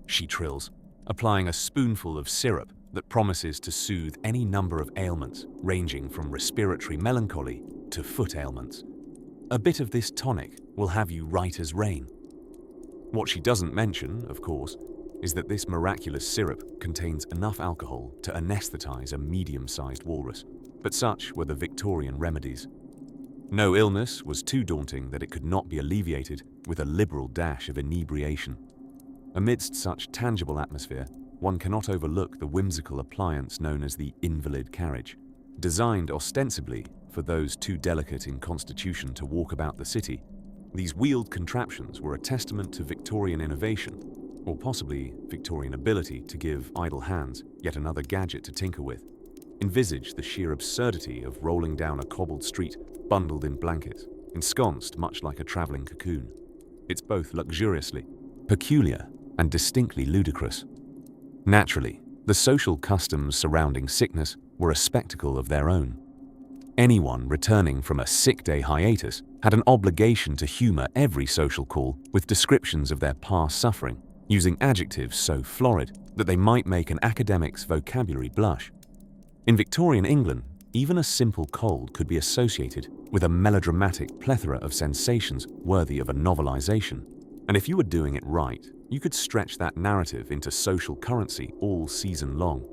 she trills, applying a spoonful of syrup that promises to soothe any number of ailments, ranging from respiratory melancholy to foot ailments. A bit of this tonic will have you right as rain. What she doesn't mention, of course, is that this miraculous syrup contains enough alcohol to anesthetize a medium-sized walrus, but such were the Victorian remedies. No illness was too daunting that it could not be alleviated with a liberal dash of inebriation. Amidst such tangible atmosphere, one cannot overlook the whimsical appliance known as the invalid carriage. Designed ostensibly for those too delicate in constitution to walk about the city, these wheeled contraptions were a testament to Victorian innovation, or possibly Victorian ability to give idle hands yet another gadget to tinker with. Envisage the sheer absurdity of rolling down a cobbled street bundled in blankets, ensconced much like a travelling cocoon. It's both luxuriously, peculiar, and distinctly ludicrous. Naturally, the social customs surrounding sickness were a spectacle of their own. Anyone returning from a sick day hiatus had an obligation to humor every social call with descriptions of their past suffering, using adjectives so florid that they might make an academic's vocabulary blush. In Victorian England, even a simple cold could be associated with a melodramatic plethora of sensations worthy of a novelization. And if you were doing it right, you could stretch that narrative into social currency all season long.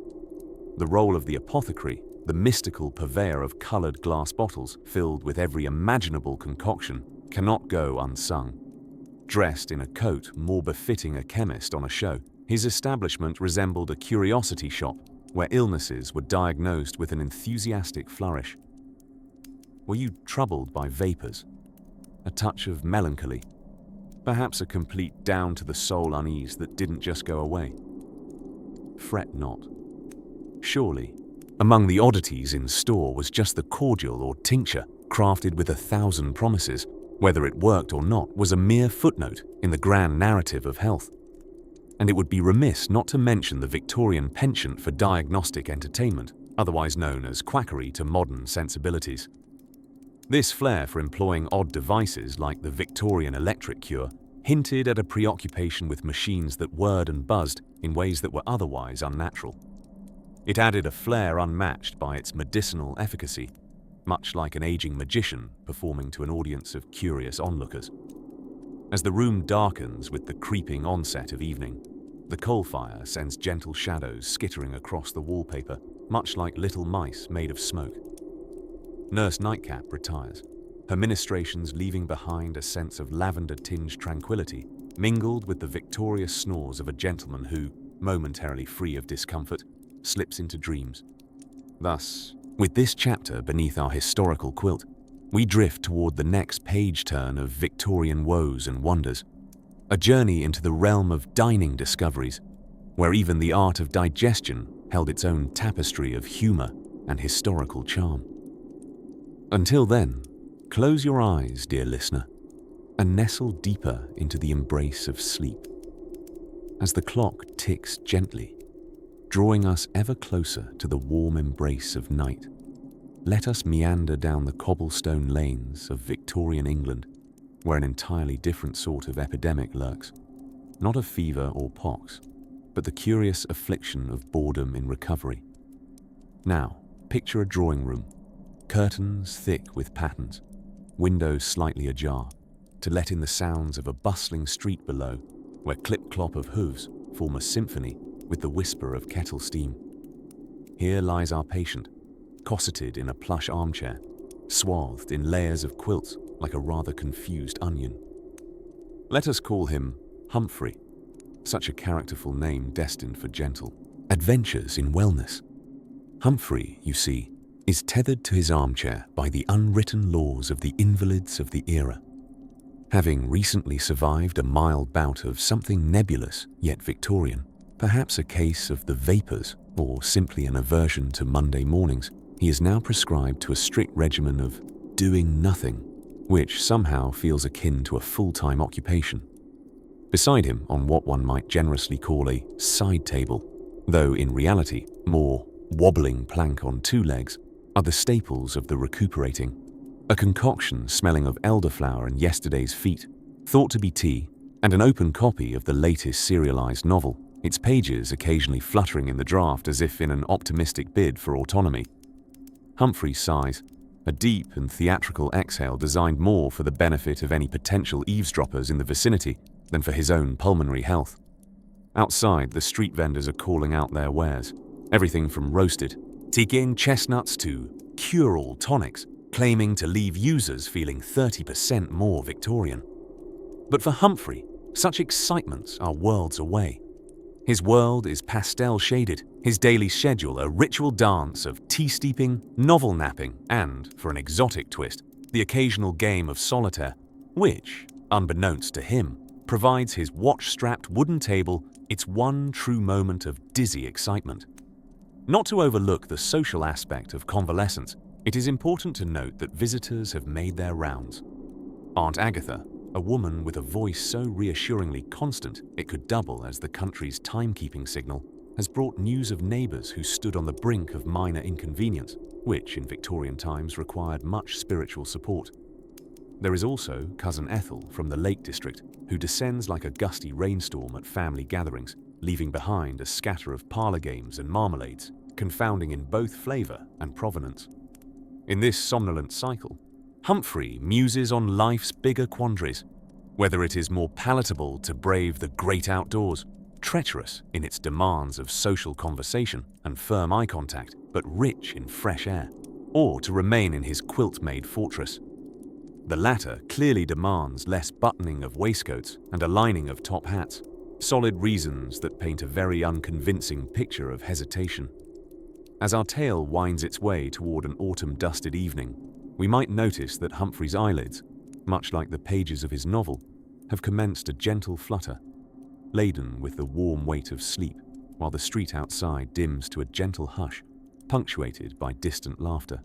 The role of the apothecary, the mystical purveyor of colored glass bottles filled with every imaginable concoction, cannot go unsung. Dressed in a coat more befitting a chemist on a show, his establishment resembled a curiosity shop where illnesses were diagnosed with an enthusiastic flourish. Were you troubled by vapors? A touch of melancholy? Perhaps a complete down-to-the-soul unease that didn't just go away? Fret not. Surely, among the oddities in store was just the cordial or tincture crafted with 1,000 promises. Whether it worked or not was a mere footnote in the grand narrative of health. And it would be remiss not to mention the Victorian penchant for diagnostic entertainment, otherwise known as quackery to modern sensibilities. This flair for employing odd devices like the Victorian electric cure hinted at a preoccupation with machines that whirred and buzzed in ways that were otherwise unnatural. It added a flair unmatched by its medicinal efficacy, much like an aging magician performing to an audience of curious onlookers. As the room darkens with the creeping onset of evening, the coal fire sends gentle shadows skittering across the wallpaper, much like little mice made of smoke. Nurse Nightcap retires, her ministrations leaving behind a sense of lavender-tinged tranquility, mingled with the victorious snores of a gentleman who, momentarily free of discomfort, slips into dreams. Thus, with this chapter beneath our historical quilt, we drift toward the next page turn of Victorian woes and wonders, a journey into the realm of dining discoveries, where even the art of digestion held its own tapestry of humor and historical charm. Until then, close your eyes, dear listener, and nestle deeper into the embrace of sleep. As the clock ticks gently, drawing us ever closer to the warm embrace of night, let us meander down the cobblestone lanes of Victorian England, where an entirely different sort of epidemic lurks, not of fever or pox, but the curious affliction of boredom in recovery. Now, picture a drawing room, curtains thick with patterns, windows slightly ajar, to let in the sounds of a bustling street below, where clip-clop of hooves form a symphony with the whisper of kettle steam. Here lies our patient, cosseted in a plush armchair, swathed in layers of quilts like a rather confused onion. Let us call him Humphrey, such a characterful name destined for gentle adventures in wellness. Humphrey, you see, is tethered to his armchair by the unwritten laws of the invalids of the era. Having recently survived a mild bout of something nebulous yet Victorian, perhaps a case of the vapors or simply an aversion to Monday mornings, he is now prescribed to a strict regimen of doing nothing, which somehow feels akin to a full-time occupation. Beside him, on what one might generously call a side table, though in reality more wobbling plank on two legs, are the staples of the recuperating. A concoction smelling of elderflower and yesterday's feet, thought to be tea, and an open copy of the latest serialized novel, its pages occasionally fluttering in the draft as if in an optimistic bid for autonomy. Humphrey sighs, a deep and theatrical exhale designed more for the benefit of any potential eavesdroppers in the vicinity than for his own pulmonary health. Outside, the street vendors are calling out their wares, everything from roasted Tekin chestnuts to cure-all tonics, claiming to leave users feeling 30% more Victorian. But for Humphrey, such excitements are worlds away. His world is pastel-shaded, his daily schedule a ritual dance of tea-steeping, novel-napping, and, for an exotic twist, the occasional game of solitaire, which, unbeknownst to him, provides his watch-strapped wooden table its one true moment of dizzy excitement. Not to overlook the social aspect of convalescence, it is important to note that visitors have made their rounds. Aunt Agatha, a woman with a voice so reassuringly constant it could double as the country's timekeeping signal, has brought news of neighbors who stood on the brink of minor inconvenience, which in Victorian times required much spiritual support. There is also Cousin Ethel from the Lake District, who descends like a gusty rainstorm at family gatherings, leaving behind a scatter of parlour games and marmalades, confounding in both flavour and provenance. In this somnolent cycle, Humphrey muses on life's bigger quandaries, whether it is more palatable to brave the great outdoors, treacherous in its demands of social conversation and firm eye contact, but rich in fresh air, or to remain in his quilt-made fortress. The latter clearly demands less buttoning of waistcoats and a lining of top hats, solid reasons that paint a very unconvincing picture of hesitation. As our tale winds its way toward an autumn-dusted evening, we might notice that Humphrey's eyelids, much like the pages of his novel, have commenced a gentle flutter, laden with the warm weight of sleep, while the street outside dims to a gentle hush, punctuated by distant laughter.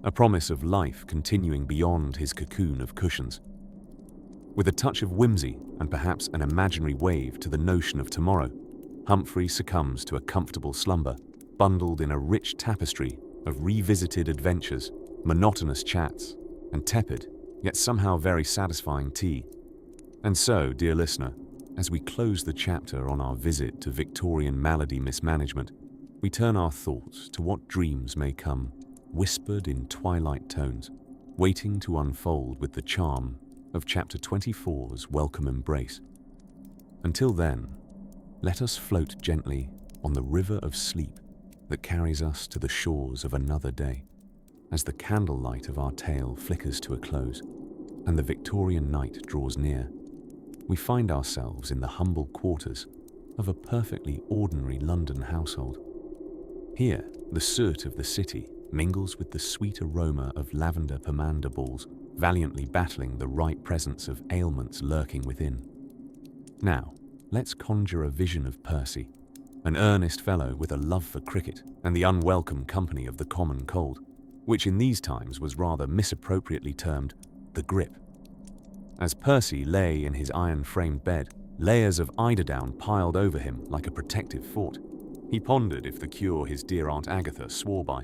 A promise of life continuing beyond his cocoon of cushions. With a touch of whimsy and perhaps an imaginary wave to the notion of tomorrow, Humphrey succumbs to a comfortable slumber, bundled in a rich tapestry of revisited adventures, monotonous chats, and tepid, yet somehow very satisfying tea. And so, dear listener, as we close the chapter on our visit to Victorian malady mismanagement, we turn our thoughts to what dreams may come, whispered in twilight tones, waiting to unfold with the charm of Chapter 24's welcome embrace. Until then, let us float gently on the river of sleep that carries us to the shores of another day, as the candlelight of our tale flickers to a close and the Victorian night draws near. We find ourselves in the humble quarters of a perfectly ordinary London household. Here, the soot of the city mingles with the sweet aroma of lavender pomander balls, valiantly battling the ripe presence of ailments lurking within. Now, let's conjure a vision of Percy, an earnest fellow with a love for cricket and the unwelcome company of the common cold, which in these times was rather misappropriately termed the grip. As Percy lay in his iron-framed bed, layers of eiderdown piled over him like a protective fort, he pondered if the cure his dear Aunt Agatha swore by,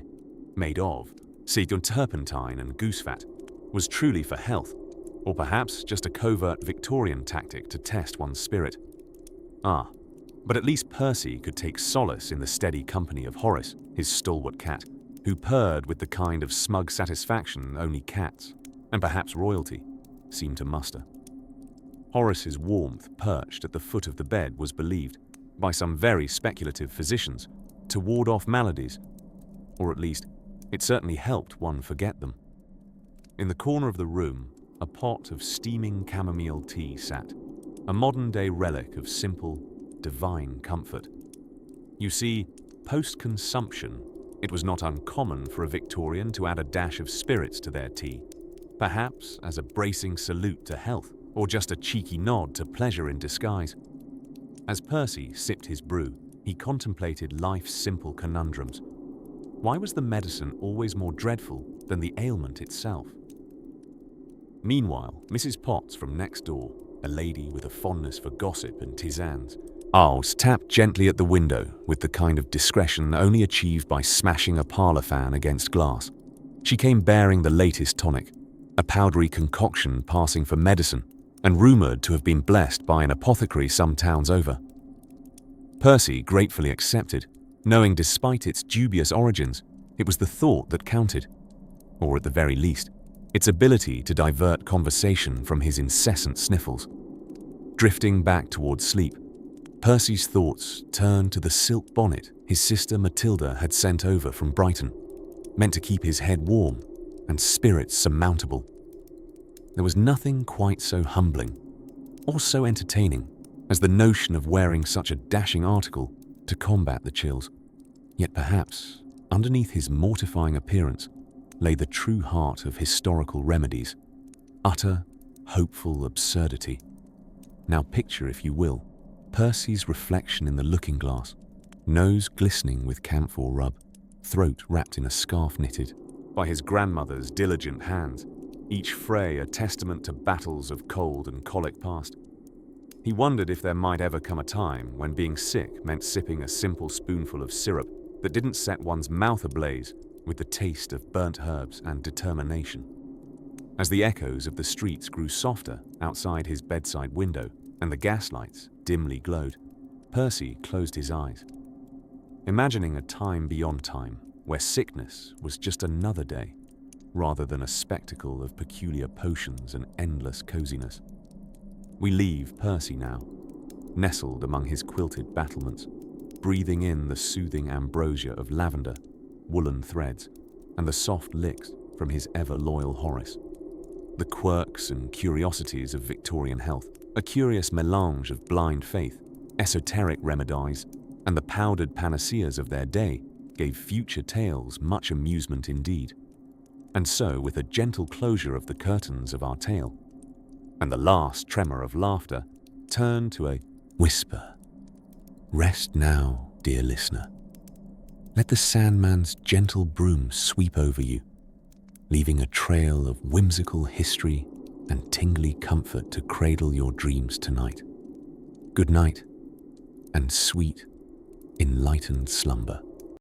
made of sea turpentine and goose fat, was truly for health, or perhaps just a covert Victorian tactic to test one's spirit. But at least Percy could take solace in the steady company of Horace, his stalwart cat, who purred with the kind of smug satisfaction only cats, and perhaps royalty, seemed to muster. Horace's warmth perched at the foot of the bed was believed, by some very speculative physicians, to ward off maladies, or at least it certainly helped one forget them. In the corner of the room, a pot of steaming chamomile tea sat, a modern-day relic of simple, divine comfort. You see, post-consumption, it was not uncommon for a Victorian to add a dash of spirits to their tea, perhaps as a bracing salute to health, or just a cheeky nod to pleasure in disguise. As Percy sipped his brew, he contemplated life's simple conundrums. Why was the medicine always more dreadful than the ailment itself? Meanwhile, Mrs. Potts from next door, a lady with a fondness for gossip and tisanes, tapped gently at the window with the kind of discretion only achieved by smashing a parlour fan against glass. She came bearing the latest tonic, a powdery concoction passing for medicine, and rumoured to have been blessed by an apothecary some towns over. Percy gratefully accepted, knowing despite its dubious origins, it was the thought that counted, or at the very least, its ability to divert conversation from his incessant sniffles. Drifting back towards sleep, Percy's thoughts turned to the silk bonnet his sister Matilda had sent over from Brighton, meant to keep his head warm and spirits surmountable. There was nothing quite so humbling or so entertaining as the notion of wearing such a dashing article to combat the chills. Yet perhaps, underneath his mortifying appearance, lay the true heart of historical remedies, utter, hopeful absurdity. Now picture, if you will, Percy's reflection in the looking-glass, nose glistening with camphor rub, throat wrapped in a scarf knitted by his grandmother's diligent hands, each fray a testament to battles of cold and colic past. He wondered if there might ever come a time when being sick meant sipping a simple spoonful of syrup that didn't set one's mouth ablaze, with the taste of burnt herbs and determination. As the echoes of the streets grew softer outside his bedside window and the gaslights dimly glowed, Percy closed his eyes, imagining a time beyond time where sickness was just another day, rather than a spectacle of peculiar potions and endless coziness. We leave Percy now, nestled among his quilted battlements, breathing in the soothing ambrosia of lavender, woolen threads, and the soft licks from his ever-loyal Horace. The quirks and curiosities of Victorian health, a curious melange of blind faith, esoteric remedies, and the powdered panaceas of their day, gave future tales much amusement indeed. And so, with a gentle closure of the curtains of our tale, and the last tremor of laughter, turned to a whisper. Rest now, dear listener. Let the Sandman's gentle broom sweep over you, leaving a trail of whimsical history and tingly comfort to cradle your dreams tonight. Good night, and sweet, enlightened slumber.